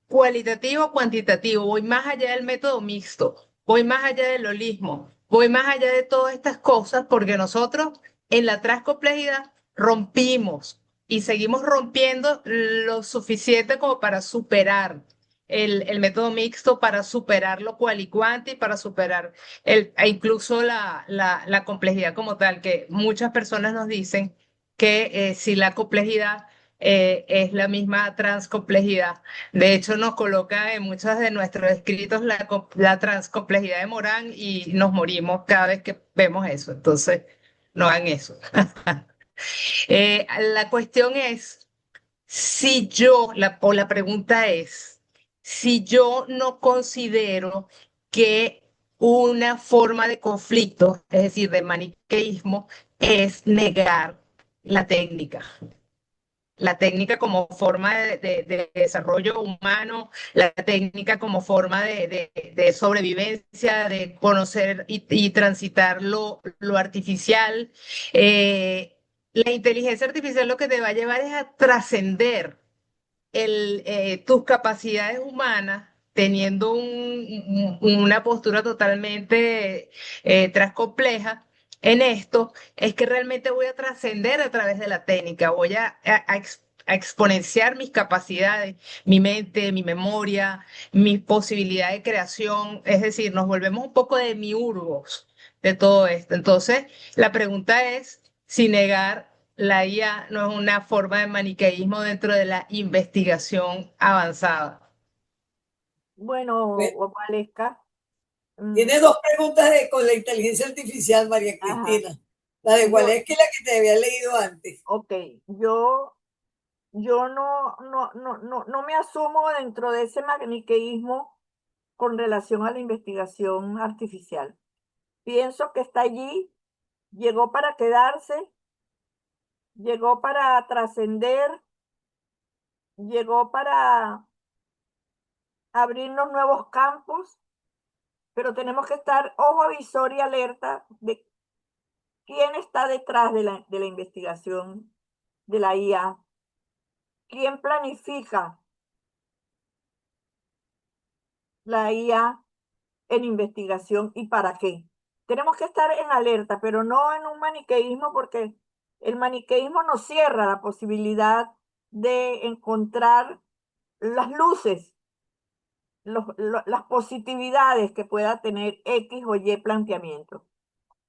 Speaker 6: cualitativo, cuantitativo, voy más allá del método mixto, voy más allá del holismo, voy más allá de todas estas cosas porque nosotros en la transcomplejidad rompimos y seguimos rompiendo lo suficiente como para superar el método mixto, para superar lo cual y cuanti, para superar incluso la complejidad como tal, que muchas personas nos dicen que si la complejidad es la misma transcomplejidad. De hecho, nos coloca en muchos de nuestros escritos la transcomplejidad de Morán y nos morimos cada vez que vemos eso. Entonces, no hagan eso. La cuestión es, si yo, o la pregunta es, si yo no considero que una forma de conflicto, es decir, de maniqueísmo, es negar la técnica. La técnica como forma de desarrollo humano, la técnica como forma de sobrevivencia, de conocer y transitar lo artificial. La inteligencia artificial lo que te va a llevar es a trascender tus capacidades humanas teniendo una postura totalmente transcompleja en esto, es que realmente voy a trascender a través de la técnica, voy a exponenciar mis capacidades, mi mente, mi memoria, mi posibilidad de creación, es decir, nos volvemos un poco demiurgos de todo esto. Entonces, la pregunta es si negar la IA no es una forma de maniqueísmo dentro de la investigación avanzada.
Speaker 2: Bueno,
Speaker 1: Bueno,
Speaker 2: Valesca, mm,
Speaker 1: tiene dos preguntas con la inteligencia artificial, María
Speaker 2: ajá,
Speaker 1: Cristina. La de
Speaker 2: yo,
Speaker 1: Gualesca y la que te había leído antes.
Speaker 2: ok, yo no me asumo dentro de ese maniqueísmo con relación a la investigación artificial. Pienso que está allí, llegó para quedarse, llegó para trascender, llegó para abrirnos nuevos campos, pero tenemos que estar ojo visor y alerta de quién está detrás de la investigación de la IA, quién planifica la IA en investigación y para qué. Tenemos que estar en alerta, pero no en un maniqueísmo porque el maniqueísmo nos cierra la posibilidad de encontrar las luces, las positividades que pueda tener X o Y planteamiento.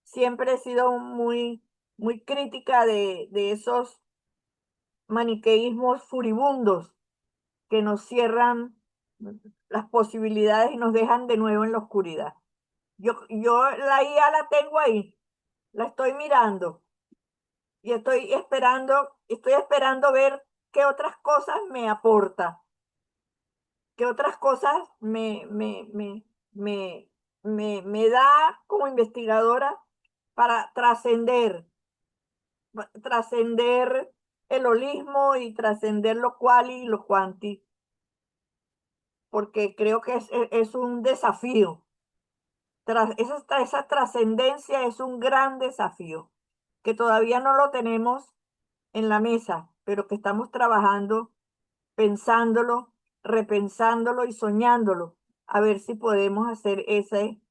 Speaker 2: Siempre he sido muy crítica de esos maniqueísmos furibundos que nos cierran las posibilidades y nos dejan de nuevo en la oscuridad. Yo la IA la tengo ahí, la estoy mirando y estoy esperando ver qué otras cosas me aporta, qué otras cosas me me da como investigadora para trascender el holismo y trascender lo quali y lo quanti, porque creo que es un desafío. Esa trascendencia es un gran desafío que todavía no lo tenemos en la mesa, pero que estamos trabajando, pensándolo, repensándolo y soñándolo, a ver si podemos hacer ese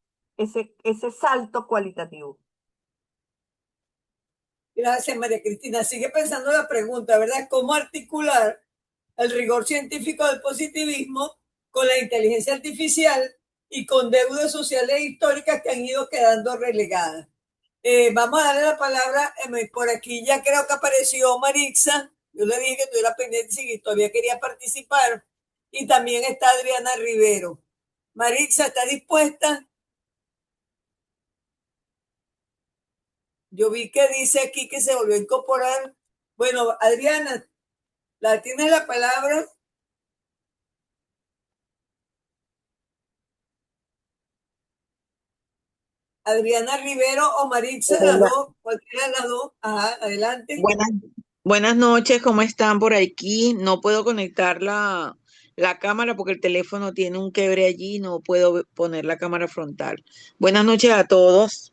Speaker 2: salto cualitativo.
Speaker 1: Gracias, María Cristina. Sigue pensando la pregunta, ¿verdad? ¿Cómo articular el rigor científico del positivismo con la inteligencia artificial y con deudas sociales e históricas que han ido quedando relegadas? Vamos a darle la palabra, por aquí ya creo que apareció Marixa. Yo le dije que estuviera pendiente si todavía quería participar. Y también está Adriana Rivero. Marixa, ¿está dispuesta? Yo vi que dice aquí que se volvió a incorporar. Bueno, Adriana, tienes la palabra. Adriana Rivero o Maritza, las
Speaker 7: Hola,
Speaker 1: dos, cualquiera de las dos. Ajá, adelante.
Speaker 7: buenas, buenas noches, ¿cómo están por aquí? No puedo conectar la cámara porque el teléfono tiene un quiebre allí, no puedo poner la cámara frontal. Buenas noches a todos.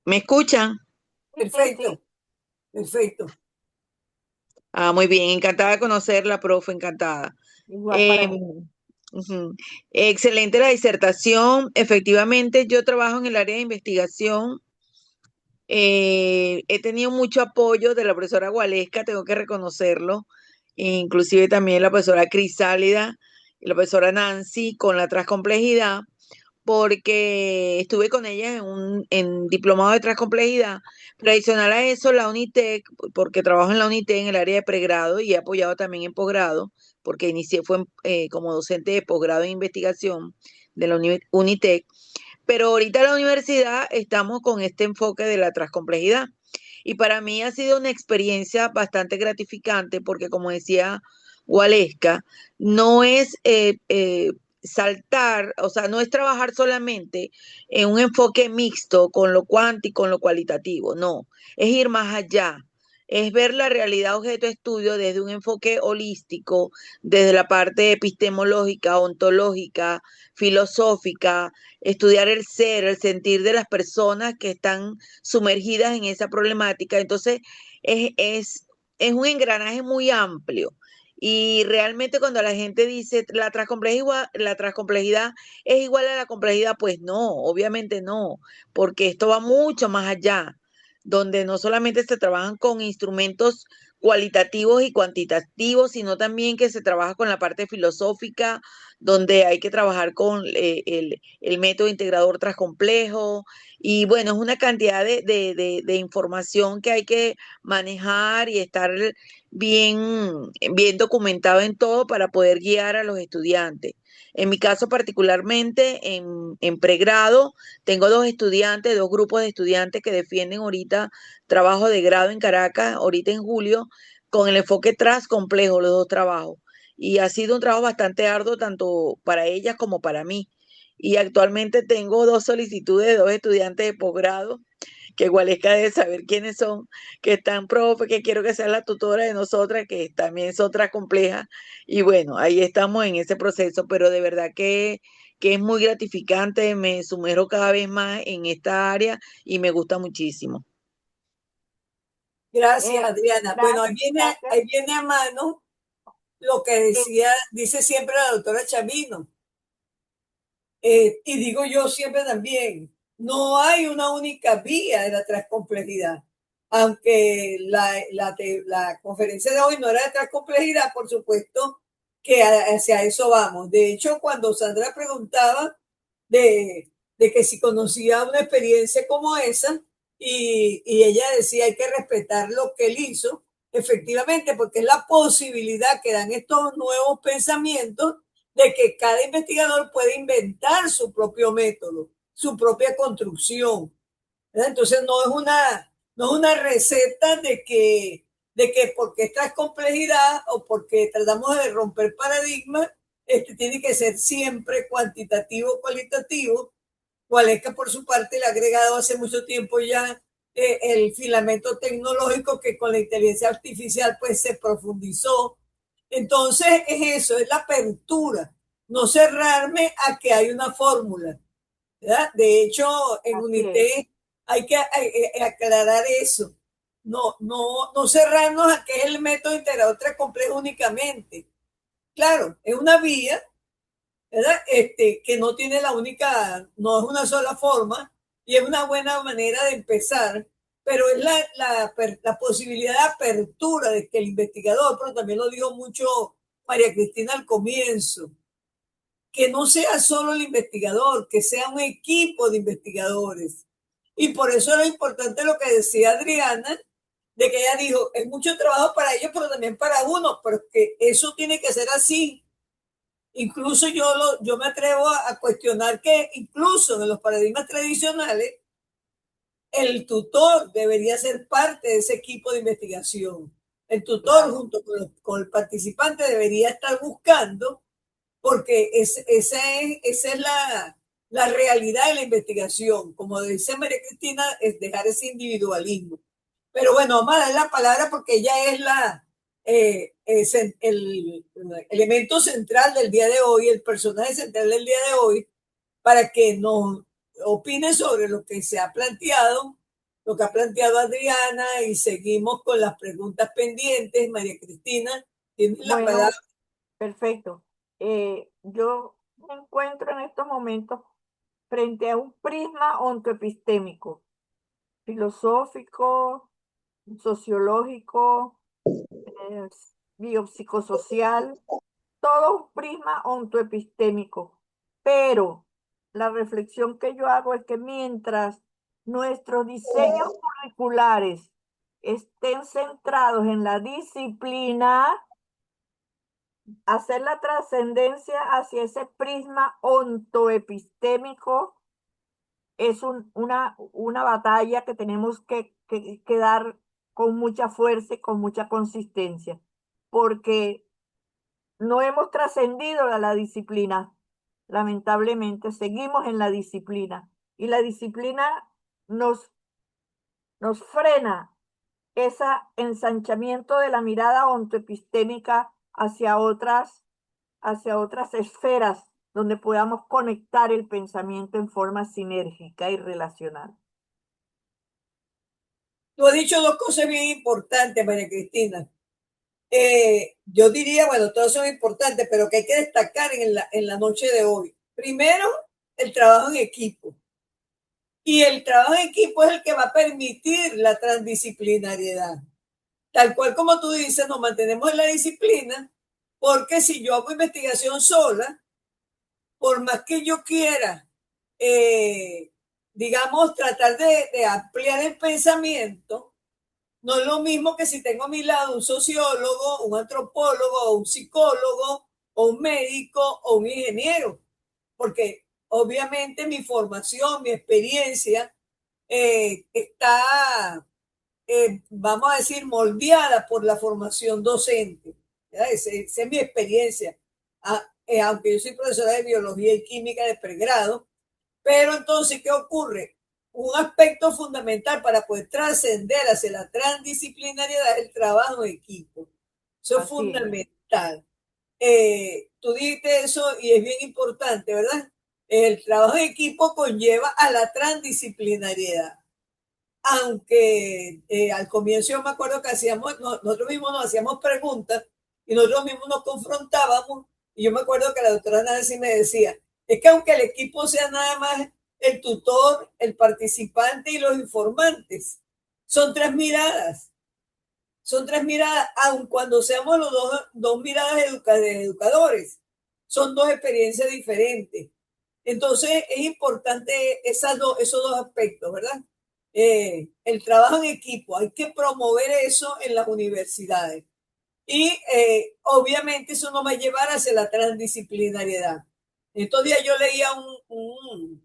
Speaker 7: ¿Me escuchan?
Speaker 2: Sí,
Speaker 1: Perfecto, perfecto.
Speaker 7: Muy bien, encantada de conocerla, profe, encantada.
Speaker 2: igual para
Speaker 7: Eh,
Speaker 2: mí.
Speaker 7: ujú. Excelente la disertación. Efectivamente, yo trabajo en el área de investigación. He tenido mucho apoyo de la profesora Gualesca, tengo que reconocerlo, inclusive también la profesora Crisálida y la profesora Nancy con la transcomplejidad, porque estuve con ella en diplomado de transcomplejidad. Pero adicional a eso, la Unitec, porque trabajo en la Unitec en el área de pregrado y he apoyado también en posgrado, porque fue como docente de posgrado en investigación de la Unitec. Pero ahorita en la universidad estamos con este enfoque de la transcomplejidad. Y para mí ha sido una experiencia bastante gratificante porque, como decía Waleska, no es saltar, o sea, no es trabajar solamente en un enfoque mixto con lo cuántico y con lo cualitativo, no, es ir más allá, es ver la realidad objeto de estudio desde un enfoque holístico, desde la parte epistemológica, ontológica, filosófica, estudiar el ser, el sentir de las personas que están sumergidas en esa problemática. Entonces, es, es, es un engranaje muy amplio. Y realmente cuando la gente dice la transcomplejidad es igual a la complejidad, pues no, obviamente no, porque esto va mucho más allá, donde no solamente se trabajan con instrumentos cualitativos y cuantitativos, sino también que se trabaja con la parte filosófica, donde hay que trabajar con el método integrador transcomplejo, y bueno, es una cantidad de información que hay que manejar y estar bien, bien documentado en todo para poder guiar a los estudiantes. En mi caso particularmente, en pregrado, tengo dos grupos de estudiantes que defienden ahorita trabajo de grado en Caracas, ahorita en julio, con el enfoque transcomplejo, los dos trabajos. Y ha sido un trabajo bastante arduo tanto para ellas como para mí. Y actualmente tengo dos solicitudes de dos estudiantes de posgrado, que Gualesca debe saber quiénes son, que están, profe, que quiero que sea la tutora de nosotras, que también es otra compleja. Y bueno, ahí estamos en ese proceso, pero de verdad que es muy gratificante, me sumerjo cada vez más en esta área y me gusta muchísimo.
Speaker 1: Gracias, Adriana. Bueno,
Speaker 2: Gracias.
Speaker 1: ahí viene a mano lo que dice siempre la doctora Chavino. Y digo yo siempre también, no hay una única vía de la transcomplejidad. Aunque la conferencia de hoy no era de transcomplejidad, por supuesto que hacia eso vamos. De hecho, cuando Sandra preguntaba de que si conocía una experiencia como esa, y ella decía hay que respetar lo que él hizo, efectivamente, porque es la posibilidad que dan estos nuevos pensamientos de que cada investigador puede inventar su propio método, su propia construcción. ¿Verdad? Entonces no es una receta de que porque esta es complejidad o porque tratamos de romper paradigmas, tiene que ser siempre cuantitativo, cualitativo. Cualesca, por su parte, le ha agregado hace mucho tiempo ya el filamento tecnológico que con la inteligencia artificial pues se profundizó. Entonces es eso, es la apertura, no cerrarme a que hay una fórmula, ¿verdad? De hecho, en
Speaker 2: Así es.
Speaker 1: UNITE hay que aclarar eso. No cerrarnos a que es el método integrador tres complejo únicamente. Claro, es una vía, ¿verdad? Que no tiene no es una sola forma y es una buena manera de empezar, pero es la posibilidad de apertura de que el investigador, pero también lo dijo mucho María Cristina al comienzo, que no sea solo el investigador, que sea un equipo de investigadores. Y por eso era importante lo que decía Adriana, de que ella dijo, es mucho trabajo para ellos, pero también para uno, pero que eso tiene que ser así. Incluso yo me atrevo a cuestionar que incluso en los paradigmas tradicionales, el tutor debería ser parte de ese equipo de investigación. El tutor
Speaker 2: Claro.
Speaker 1: junto con el participante debería estar buscando, porque esa es la realidad de la investigación. Como dice María Cristina, es dejar ese individualismo. Pero bueno, vamos a dar la palabra porque ella es el elemento central del día de hoy, el personaje central del día de hoy, para que nos opine sobre lo que se ha planteado, lo que ha planteado Adriana, y seguimos con las preguntas pendientes. María Cristina, tienes la palabra.
Speaker 2: Bueno, perfecto. Yo me encuentro en estos momentos frente a un prisma ontoepistémico, filosófico, sociológico, eh, biopsicosocial, todo un prisma ontoepistémico. Pero la reflexión que yo hago es que mientras nuestros diseños curriculares estén centrados en la disciplina, hacer la trascendencia hacia ese prisma ontoepistémico es una batalla que tenemos que dar con mucha fuerza y con mucha consistencia, porque no hemos trascendido la disciplina. Lamentablemente, seguimos en la disciplina y la disciplina nos frena ese ensanchamiento de la mirada ontoepistémica hacia otras esferas donde podamos conectar el pensamiento en forma sinérgica y relacional.
Speaker 1: Tú has dicho dos cosas bien importantes, María Cristina. Yo diría, bueno, todas son importantes, pero que hay que destacar en la noche de hoy. Primero, el trabajo en equipo. Y el trabajo en equipo es el que va a permitir la transdisciplinariedad. Tal cual como tú dices, nos mantenemos en la disciplina, porque si yo hago investigación sola, por más que yo quiera, digamos, tratar de ampliar el pensamiento, no es lo mismo que si tengo a mi lado un sociólogo, un antropólogo, un psicólogo, o un médico, o un ingeniero, porque obviamente mi formación, mi experiencia está, vamos a decir, moldeada por la formación docente. Esa es mi experiencia. Aunque yo soy profesora de biología y química de pregrado, pero entonces, ¿qué ocurre? Un aspecto fundamental para poder trascender hacia la transdisciplinariedad es el trabajo en equipo. Eso es
Speaker 2: Así es.
Speaker 1: fundamental. Tú dijiste eso y es bien importante, ¿verdad? El trabajo en equipo conlleva a la transdisciplinariedad. Aunque al comienzo yo me acuerdo que nosotros mismos nos hacíamos preguntas y nosotros mismos nos confrontábamos, y yo me acuerdo que la doctora Nancy me decía, es que aunque el equipo sea nada más el tutor, el participante y los informantes, son tres miradas, aun cuando seamos los dos miradas de educadores, son dos experiencias diferentes. Entonces es importante esos dos aspectos, ¿verdad? El trabajo en equipo, hay que promover eso en las universidades. Y obviamente eso nos va a llevar hacia la transdisciplinariedad. Estos días yo leía un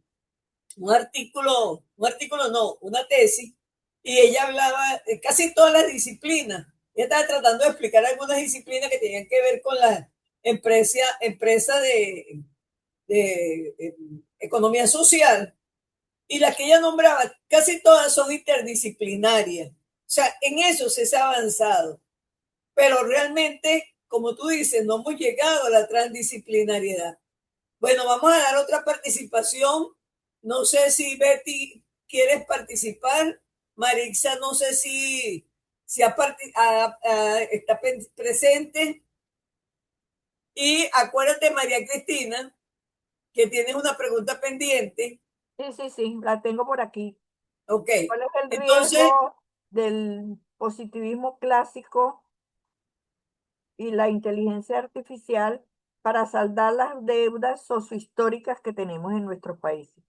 Speaker 1: artículo no, una tesis, y ella hablaba de casi todas las disciplinas. Ella estaba tratando de explicar algunas disciplinas que tenían que ver con empresa de economía social, y las que ella nombraba, casi todas son interdisciplinarias. O sea, en eso se ha avanzado. Pero realmente, como tú dices, no hemos llegado a la transdisciplinariedad. Bueno, vamos a dar otra participación. No sé si Betty quieres participar. Marixa, no sé si está presente. Y acuérdate, María Cristina, que tienes una pregunta pendiente.
Speaker 2: Sí, la tengo por aquí.
Speaker 1: Ok.
Speaker 2: ¿Cuál es el
Speaker 1: Entonces,
Speaker 2: riesgo del positivismo clásico y la inteligencia artificial para saldar las deudas sociohistóricas que tenemos en nuestros países?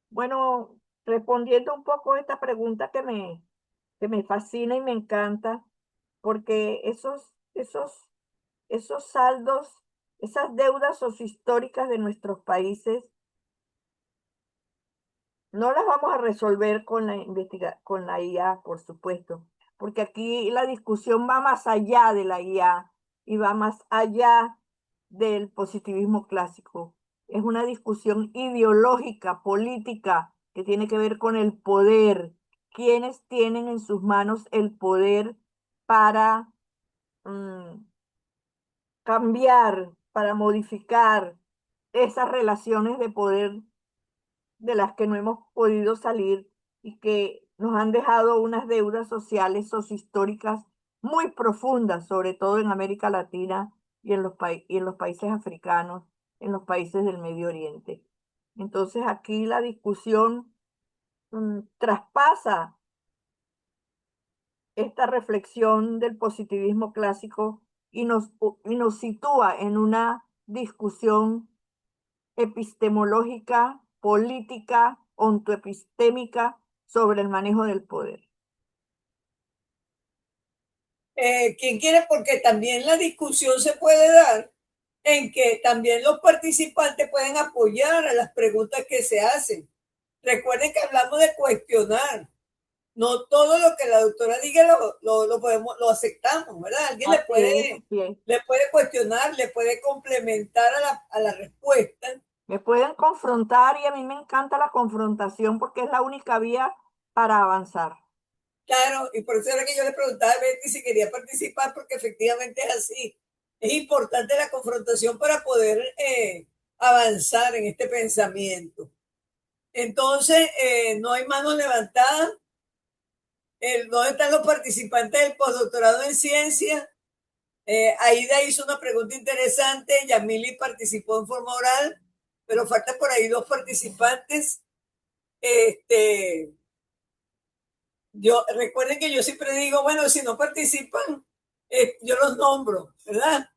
Speaker 2: Bueno, respondiendo un poco a esta pregunta que me fascina y me encanta, porque esos saldos, esas deudas sociohistóricas de nuestros países, no las vamos a resolver con con la IA, por supuesto, porque aquí la discusión va más allá de la IA y va más allá del positivismo clásico. Es una discusión ideológica, política, que tiene que ver con el poder. ¿Quiénes tienen en sus manos el poder para mm, cambiar, para modificar esas relaciones de poder de las que no hemos podido salir y que nos han dejado unas deudas sociales, sociohistóricas muy profundas, sobre todo en América Latina y y en los países africanos, en los países del Medio Oriente? Entonces aquí la discusión traspasa esta reflexión del positivismo clásico y nos sitúa en una discusión epistemológica, política, ontoepistémica sobre el manejo del poder.
Speaker 1: ¿quién quiere? Porque también la discusión se puede dar en que también los participantes pueden apoyar a las preguntas que se hacen. Recuerden que hablamos de cuestionar. No todo lo que la doctora diga lo aceptamos, ¿verdad? Alguien
Speaker 2: Así es.
Speaker 1: le puede cuestionar, le puede complementar a la respuesta.
Speaker 2: Me pueden confrontar y a mí me encanta la confrontación porque es la única vía para avanzar.
Speaker 1: Claro, y por eso era que yo le preguntaba a Betty si quería participar, porque efectivamente es así. Es importante la confrontación para poder avanzar en este pensamiento. Entonces, no hay manos levantadas. ¿Dónde están los participantes del postdoctorado en ciencia? Aida hizo una pregunta interesante, Yamili participó en forma oral, pero faltan por ahí dos participantes. Recuerden que yo siempre digo, bueno, si no participan, yo los nombro, ¿verdad?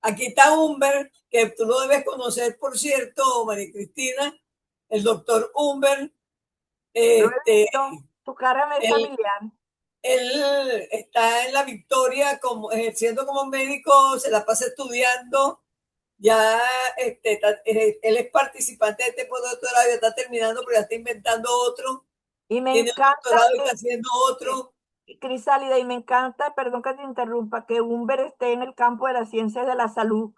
Speaker 1: Aquí está Humber, que tú lo debes conocer, por cierto, María Cristina, el doctor Humber.
Speaker 2: Lo he
Speaker 1: Este,
Speaker 2: visto, tu cara me es
Speaker 1: él,
Speaker 2: familiar.
Speaker 1: él está en la Victoria ejerciendo como médico, se la pasa estudiando. Ya él es participante de este postdoctorado, ya está terminando, pero ya está inventando otro.
Speaker 2: Y me
Speaker 1: Tiene un
Speaker 2: encanta,
Speaker 1: doctorado y está haciendo otro.
Speaker 2: Crisálida, y me encanta, perdón que te interrumpa, que Humber esté en el campo de las ciencias de la salud,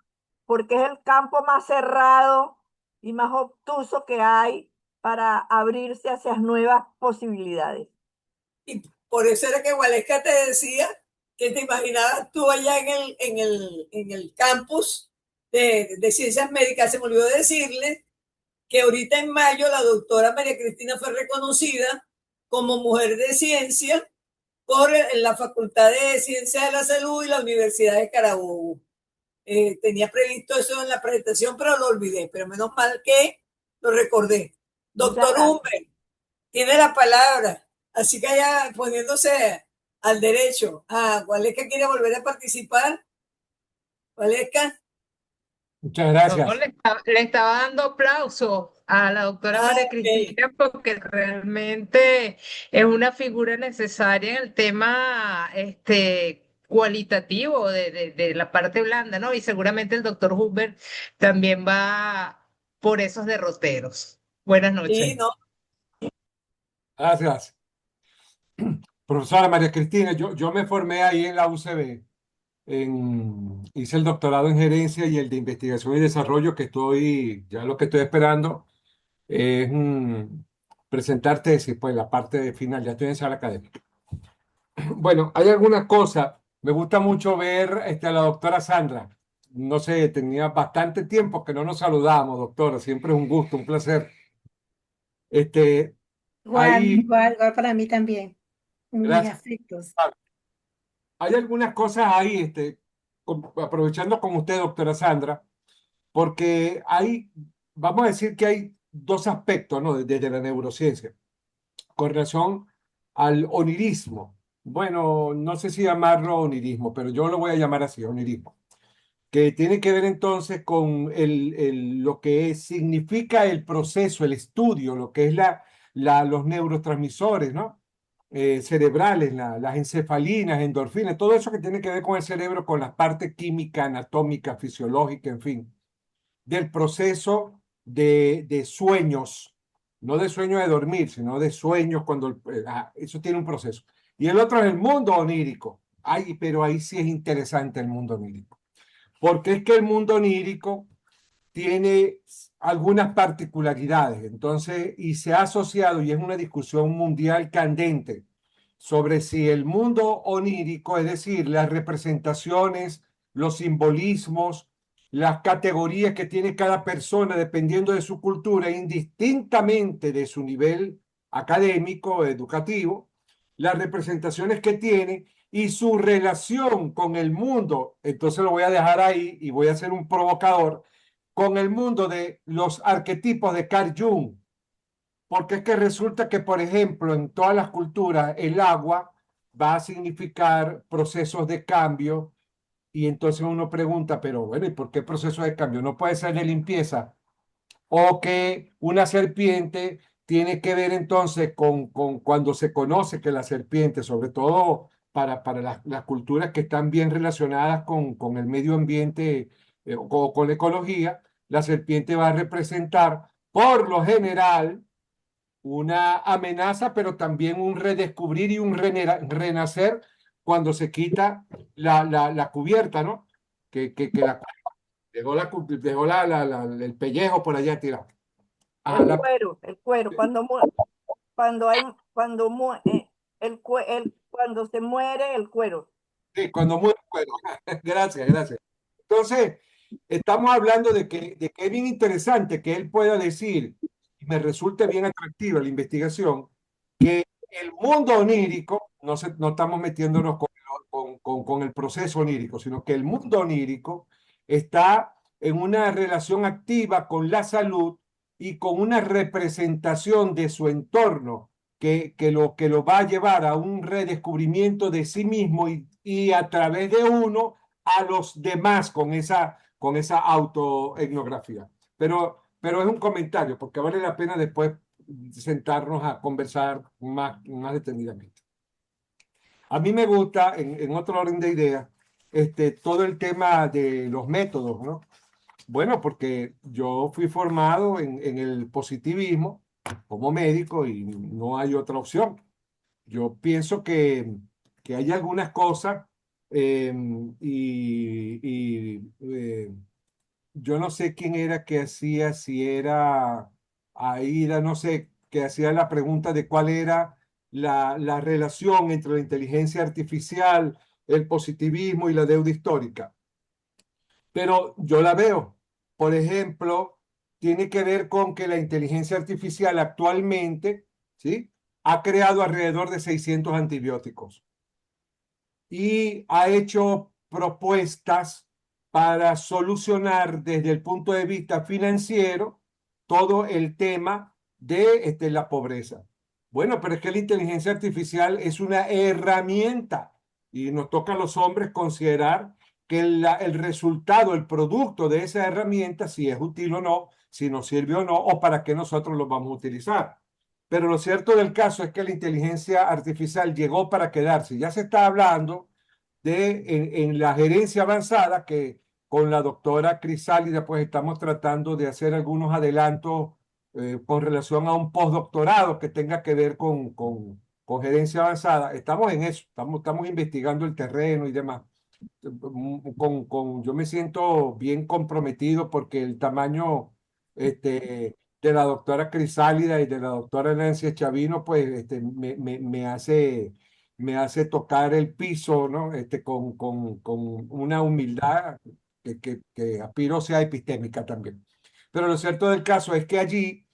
Speaker 2: porque es el campo más cerrado y más obtuso que hay para abrirse hacia nuevas posibilidades.
Speaker 1: Y por eso era que Gualesca te decía que te imaginabas tú allá en el campus de ciencias médicas. Se me olvidó decirle que ahorita en mayo la doctora María Cristina fue reconocida como mujer de ciencia por la Facultad de Ciencias de la Salud y la Universidad de Carabobo. Tenía previsto eso en la presentación, pero lo olvidé, pero menos mal que lo recordé.
Speaker 2: Muchas
Speaker 1: Doctor
Speaker 2: gracias.
Speaker 1: Humber, tiene la palabra, así que ya poniéndose al derecho. Gualesca quiere volver a participar. Gualesca.
Speaker 8: Muchas
Speaker 6: No,
Speaker 8: gracias.
Speaker 6: le estaba dando aplauso a la doctora María
Speaker 1: Ok.
Speaker 6: Cristina porque realmente es una figura necesaria en el tema cualitativo de la parte blanda, ¿no? Y seguramente el doctor Huber también va por esos derroteros. Buenas
Speaker 1: Sí,
Speaker 6: noches.
Speaker 1: no,
Speaker 8: Gracias. Profesora María Cristina, yo me formé ahí en la UCB hice el doctorado en gerencia y el de investigación y desarrollo, ya lo que estoy esperando es presentar tesis, pues la parte final, ya estoy en sala académica. Bueno, hay algunas cosas. Me gusta mucho ver a la doctora Sandra. No sé, tenía bastante tiempo que no nos saludábamos, doctora. Siempre es un gusto, un placer. Este,
Speaker 5: Igual,
Speaker 8: hay,
Speaker 5: igual, igual para mí también. Mis
Speaker 8: gracias.
Speaker 5: afectos.
Speaker 8: Hay algunas cosas ahí, aprovechando con usted, doctora Sandra, porque vamos a decir que hay dos aspectos, ¿no? Desde la neurociencia, con relación al onirismo. Bueno, no sé si llamarlo onirismo, pero yo lo voy a llamar así, onirismo, que tiene que ver entonces con lo que significa el proceso, el estudio, lo que es los neurotransmisores, ¿no? Cerebrales, las encefalinas, endorfinas, todo eso que tiene que ver con el cerebro, con la parte química, anatómica, fisiológica, en fin, del proceso de sueños, no de sueño de dormir, sino de sueños eso tiene un proceso. Y el otro es el mundo onírico. Pero ahí sí es interesante el mundo onírico, porque es que el mundo onírico tiene algunas particularidades, entonces, y se ha asociado, y es una discusión mundial candente, sobre si el mundo onírico, es decir, las representaciones, los simbolismos, las categorías que tiene cada persona dependiendo de su cultura, indistintamente de su nivel académico, educativo, las representaciones que tiene y su relación con el mundo, entonces lo voy a dejar ahí y voy a hacer un provocador, con el mundo de los arquetipos de Carl Jung, porque es que resulta que, por ejemplo, en todas las culturas el agua va a significar procesos de cambio y entonces uno pregunta, pero bueno, ¿y por qué procesos de cambio? No puede ser de limpieza o que una serpiente tiene que ver entonces con cuando se conoce que la serpiente, sobre todo para las culturas que están bien relacionadas con el medio ambiente o con la ecología, la serpiente va a representar por lo general una amenaza, pero también un redescubrir y un renacer cuando se quita la cubierta, ¿no? Dejó el pellejo por allá tirado. Ajá,
Speaker 2: El cuero, cuando hay, cuando, cuando se muere el cuero.
Speaker 8: sí, cuando muere, bueno, gracias, gracias. Entonces, estamos hablando de que es bien interesante que él pueda decir, y me resulta bien atractiva la investigación, que el mundo onírico, no estamos metiéndonos con el proceso onírico, sino que el mundo onírico está en una relación activa con la salud y con una representación de su entorno que lo va a llevar a un redescubrimiento de sí mismo y a través de uno a los demás con esa autoetnografía. Pero es un comentario, porque vale la pena después sentarnos a conversar más detenidamente. A mí me gusta, en otro orden de ideas, todo el tema de los métodos, ¿no? Bueno, porque yo fui formado en el positivismo como médico y no hay otra opción. Yo pienso que hay algunas cosas eh, yo no sé quién era que hacía, si era Aida, no sé, que hacía la pregunta de cuál era la relación entre la inteligencia artificial, el positivismo y la deuda histórica. Pero yo la veo. Por ejemplo, tiene que ver con que la inteligencia artificial actualmente, ¿sí?, ha creado alrededor de 600 antibióticos y ha hecho propuestas para solucionar desde el punto de vista financiero todo el tema de la pobreza. Bueno, pero es que la inteligencia artificial es una herramienta y nos toca a los hombres considerar que el resultado, el producto de esa herramienta, si es útil o no, si nos sirve o no, o para qué nosotros lo vamos a utilizar. Pero lo cierto del caso es que la inteligencia artificial llegó para quedarse. Ya se está hablando en la gerencia avanzada que con la doctora Crisálida pues estamos tratando de hacer algunos adelantos con relación a un postdoctorado que tenga que ver con gerencia avanzada. Estamos en eso, estamos investigando el terreno y demás. yo me siento bien comprometido porque el tamaño de la doctora Crisálida y de la doctora Nancy Chavino, pues me hace tocar el piso, ¿no? Con una humildad que aspiro sea epistémica también. Pero lo cierto del caso es que allí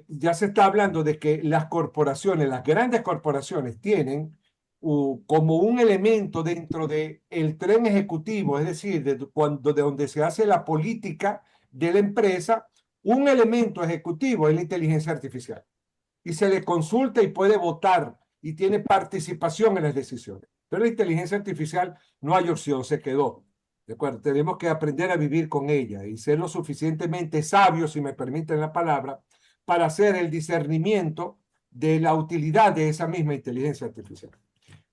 Speaker 8: ya se está hablando de que las corporaciones, las grandes corporaciones, tienen como un elemento dentro del tren ejecutivo, es decir, de donde se hace la política de la empresa, un elemento ejecutivo es la inteligencia artificial. Y se le consulta y puede votar y tiene participación en las decisiones. Pero la inteligencia artificial no hay opción, se quedó. ¿De acuerdo? Tenemos que aprender a vivir con ella y ser lo suficientemente sabios, si me permiten la palabra, para hacer el discernimiento de la utilidad de esa misma inteligencia artificial.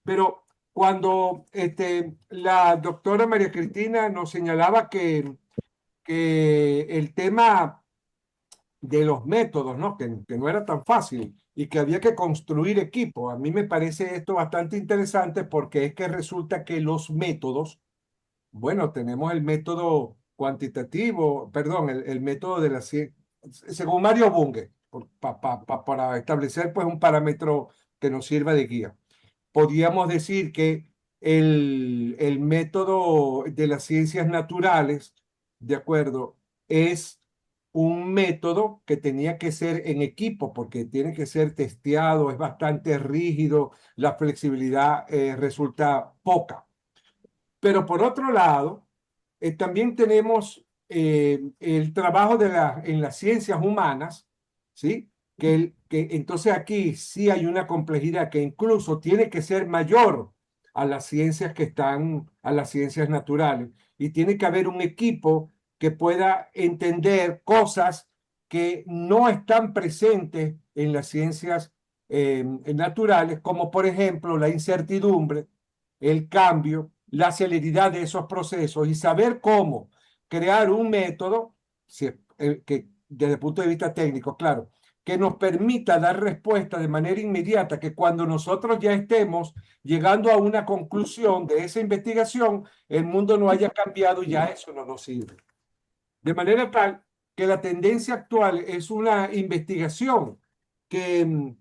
Speaker 8: Pero cuando la doctora María Cristina nos señalaba que el tema de los métodos, ¿no? Que no era tan fácil y que había que construir equipo. A mí me parece esto bastante interesante porque es que resulta que los métodos, bueno, tenemos el método cuantitativo, perdón, el método de la ciencia, según Mario Bunge, para establecer pues un parámetro que nos sirva de guía. Podríamos decir que el método de las ciencias naturales, de acuerdo, es un método que tenía que ser en equipo porque tiene que ser testeado, es bastante rígido, la flexibilidad resulta poca. Pero por otro lado, también tenemos el trabajo en las ciencias humanas, ¿sí? Que entonces aquí sí hay una complejidad que incluso tiene que ser mayor a las ciencias a las ciencias naturales. Y tiene que haber un equipo que pueda entender cosas que no están presentes en las ciencias naturales, como por ejemplo la incertidumbre, el cambio, la celeridad de esos procesos y saber cómo crear un método que desde el punto de vista técnico, claro, que nos permita dar respuesta de manera inmediata, que cuando nosotros ya estemos llegando a una conclusión de esa investigación, el mundo no haya cambiado y ya eso no nos sirve. De manera tal que la tendencia actual es una investigación que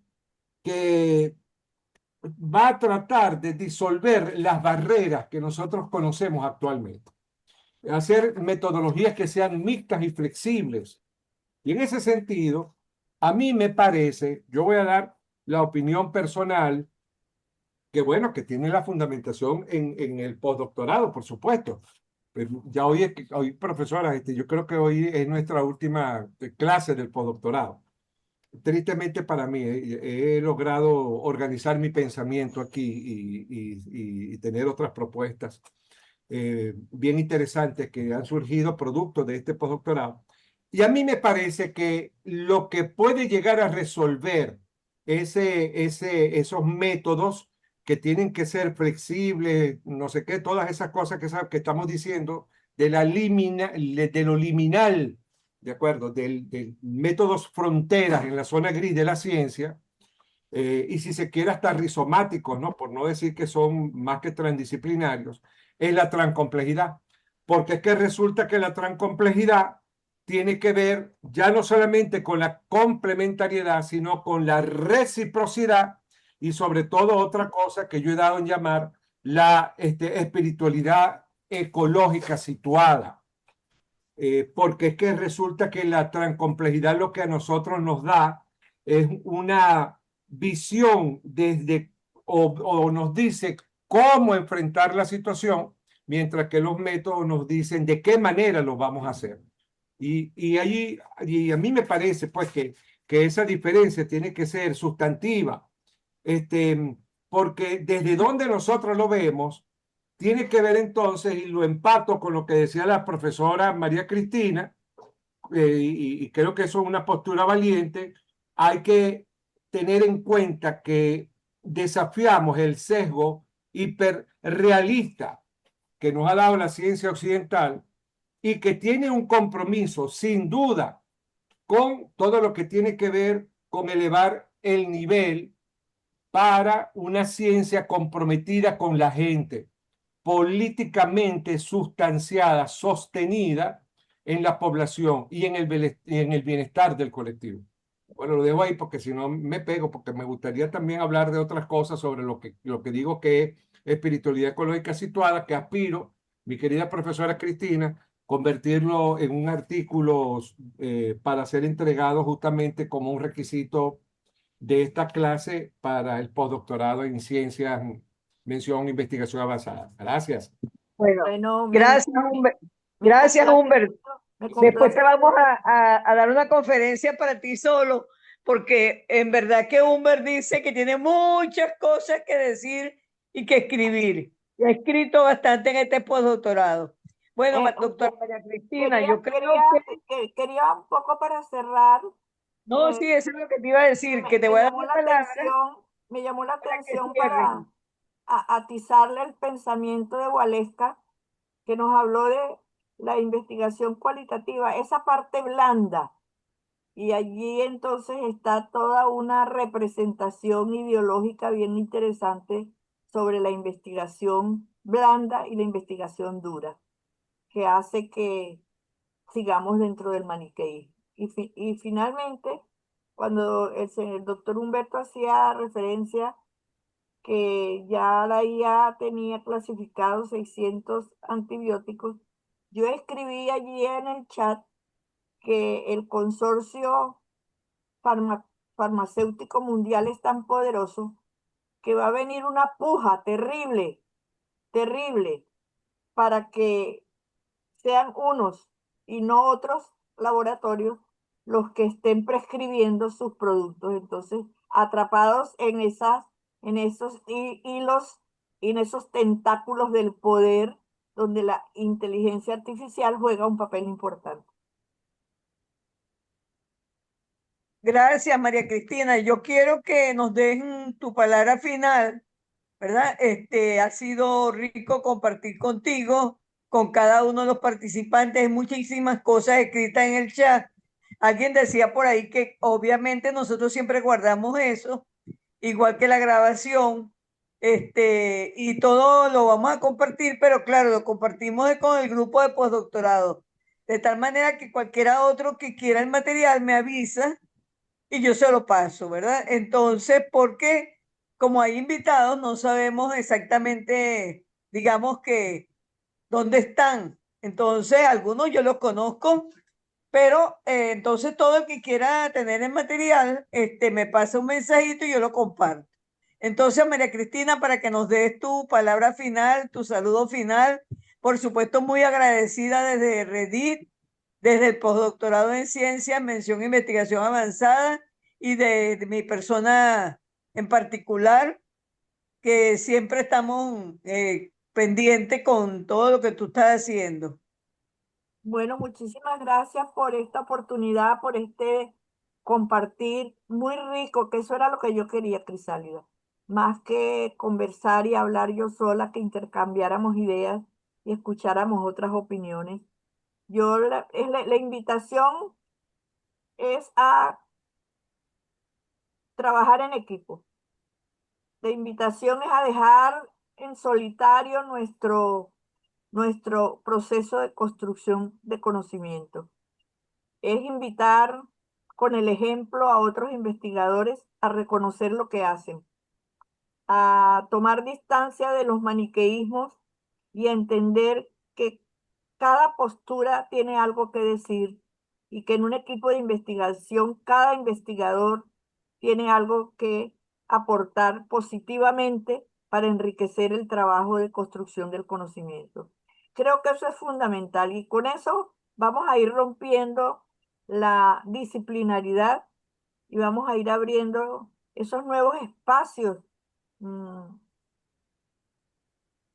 Speaker 8: va a tratar de disolver las barreras que nosotros conocemos actualmente, hacer metodologías que sean mixtas y flexibles. Y en ese sentido, a mí me parece, yo voy a dar la opinión personal, que bueno, que tiene la fundamentación en el postdoctorado, por supuesto. Pero ya hoy profesora, yo creo que hoy es nuestra última clase del postdoctorado. Tristemente para mí, he logrado organizar mi pensamiento aquí y tener otras propuestas bien interesantes que han surgido producto de este postdoctorado. Y a mí me parece que lo que puede llegar a resolver esos métodos que tienen que ser flexibles, no sé qué, todas esas cosas que estamos diciendo, de lo liminal, ¿de acuerdo? Del métodos fronteras en la zona gris de la ciencia, y si se quiere hasta rizomáticos, ¿no? Por no decir que son más que transdisciplinarios, es la transcomplejidad. Porque es que resulta que la transcomplejidad tiene que ver ya no solamente con la complementariedad, sino con la reciprocidad y sobre todo otra cosa que yo he dado en llamar la espiritualidad ecológica situada. Porque es que resulta que la transcomplejidad lo que a nosotros nos da es una visión o nos dice cómo enfrentar la situación, mientras que los métodos nos dicen de qué manera lo vamos a hacer. Y a mí me parece pues que esa diferencia tiene que ser sustantiva, porque desde donde nosotros lo vemos, tiene que ver entonces, y lo empato con lo que decía la profesora María Cristina, y creo que eso es una postura valiente, hay que tener en cuenta que desafiamos el sesgo hiperrealista que nos ha dado la ciencia occidental y que tiene un compromiso, sin duda, con todo lo que tiene que ver con elevar el nivel para una ciencia comprometida con la gente. políticamente sustanciada, sostenida en la población y en el bienestar del colectivo. Bueno, lo dejo ahí porque si no me pego, porque me gustaría también hablar de otras cosas sobre lo que digo que es espiritualidad ecológica situada, que aspiro, mi querida profesora Cristina, convertirlo en un artículo para ser entregado justamente como un requisito de esta clase para el postdoctorado en ciencias, mención investigación avanzada. Gracias.
Speaker 1: Bueno,
Speaker 2: Bueno,
Speaker 7: Gracias,
Speaker 2: me
Speaker 7: gracias,
Speaker 2: complace
Speaker 7: Humbert.
Speaker 2: mucho, me
Speaker 7: Después te
Speaker 2: complace
Speaker 7: vamos
Speaker 2: mucho.
Speaker 7: a dar una conferencia para ti solo, porque en verdad que Humbert dice que tiene muchas cosas que decir y que escribir. Y ha escrito bastante en este postdoctorado. Bueno, doctora María Cristina, yo creo
Speaker 2: Quería un poco para cerrar.
Speaker 7: no, sí, eso es lo que te iba a decir, que te
Speaker 2: Me
Speaker 7: voy a dar
Speaker 2: llamó
Speaker 7: la
Speaker 2: la
Speaker 7: palabra
Speaker 2: atención, me llamó la
Speaker 7: para que
Speaker 2: atención
Speaker 7: cierres.
Speaker 2: para atizarle el pensamiento de Waleska, que nos habló de la investigación cualitativa, esa parte blanda. Y allí entonces está toda una representación ideológica bien interesante sobre la investigación blanda y la investigación dura, que hace que sigamos dentro del maniqueísmo. Y finalmente, cuando el doctor Humberto hacía referencia que ya la IA tenía clasificados 600 antibióticos, yo escribí allí en el chat que el consorcio farma- farmacéutico mundial es tan poderoso que va a venir una puja terrible, terrible, para que sean unos y no otros laboratorios los que estén prescribiendo sus productos. Entonces, atrapados en esos hilos y en esos tentáculos del poder donde la inteligencia artificial juega un papel importante.
Speaker 7: Gracias, María Cristina. Yo quiero que nos den tu palabra final, ¿verdad? Ha sido rico compartir contigo, con cada uno de los participantes. Hay muchísimas cosas escritas en el chat. Alguien decía por ahí que obviamente nosotros siempre guardamos eso, igual que la grabación, y todo lo vamos a compartir, pero claro, lo compartimos con el grupo de postdoctorado, de tal manera que cualquiera otro que quiera el material me avisa y yo se lo paso, ¿verdad? Entonces, porque como hay invitados, no sabemos exactamente, digamos que, dónde están. Entonces, algunos yo los conozco, pero entonces todo el que quiera tener el material, me pasa un mensajito y yo lo comparto. Entonces, María Cristina, para que nos des tu palabra final, tu saludo final, por supuesto, muy agradecida desde Reddit, desde el postdoctorado en ciencias, mención investigación avanzada y de mi persona en particular, que siempre estamos pendientes con todo lo que tú estás haciendo.
Speaker 2: Bueno, muchísimas gracias por esta oportunidad, por este compartir muy rico, que eso era lo que yo quería, Crisálida. Más que conversar y hablar yo sola, que intercambiáramos ideas y escucháramos otras opiniones. La invitación es a trabajar en equipo. La invitación es a dejar en solitario nuestro proceso de construcción de conocimiento. Es invitar con el ejemplo a otros investigadores a reconocer lo que hacen, a tomar distancia de los maniqueísmos y a entender que cada postura tiene algo que decir y que en un equipo de investigación cada investigador tiene algo que aportar positivamente para enriquecer el trabajo de construcción del conocimiento. Creo que eso es fundamental y con eso vamos a ir rompiendo la disciplinaridad y vamos a ir abriendo esos nuevos espacios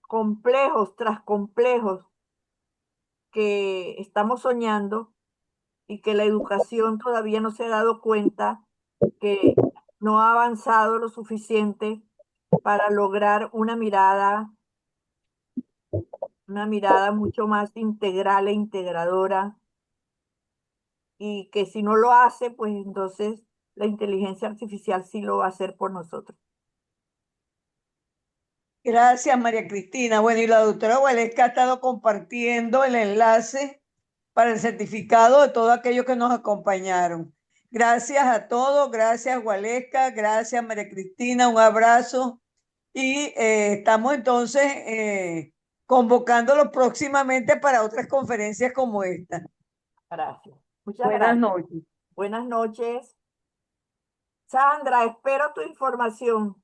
Speaker 2: complejos tras complejos que estamos soñando y que la educación todavía no se ha dado cuenta que no ha avanzado lo suficiente para lograr una mirada mucho más integral e integradora, y que si no lo hace, pues entonces la inteligencia artificial sí lo va a hacer por nosotros.
Speaker 1: Gracias, María Cristina. Bueno, y la doctora Gualesca ha estado compartiendo el enlace para el certificado de todos aquellos que nos acompañaron. Gracias a todos, gracias Gualesca, gracias María Cristina, un abrazo y estamos entonces convocándolos próximamente para otras conferencias como esta.
Speaker 2: Gracias. Muchas
Speaker 1: Buenas
Speaker 2: gracias.
Speaker 1: noches.
Speaker 2: Buenas noches. Sandra, espero tu información.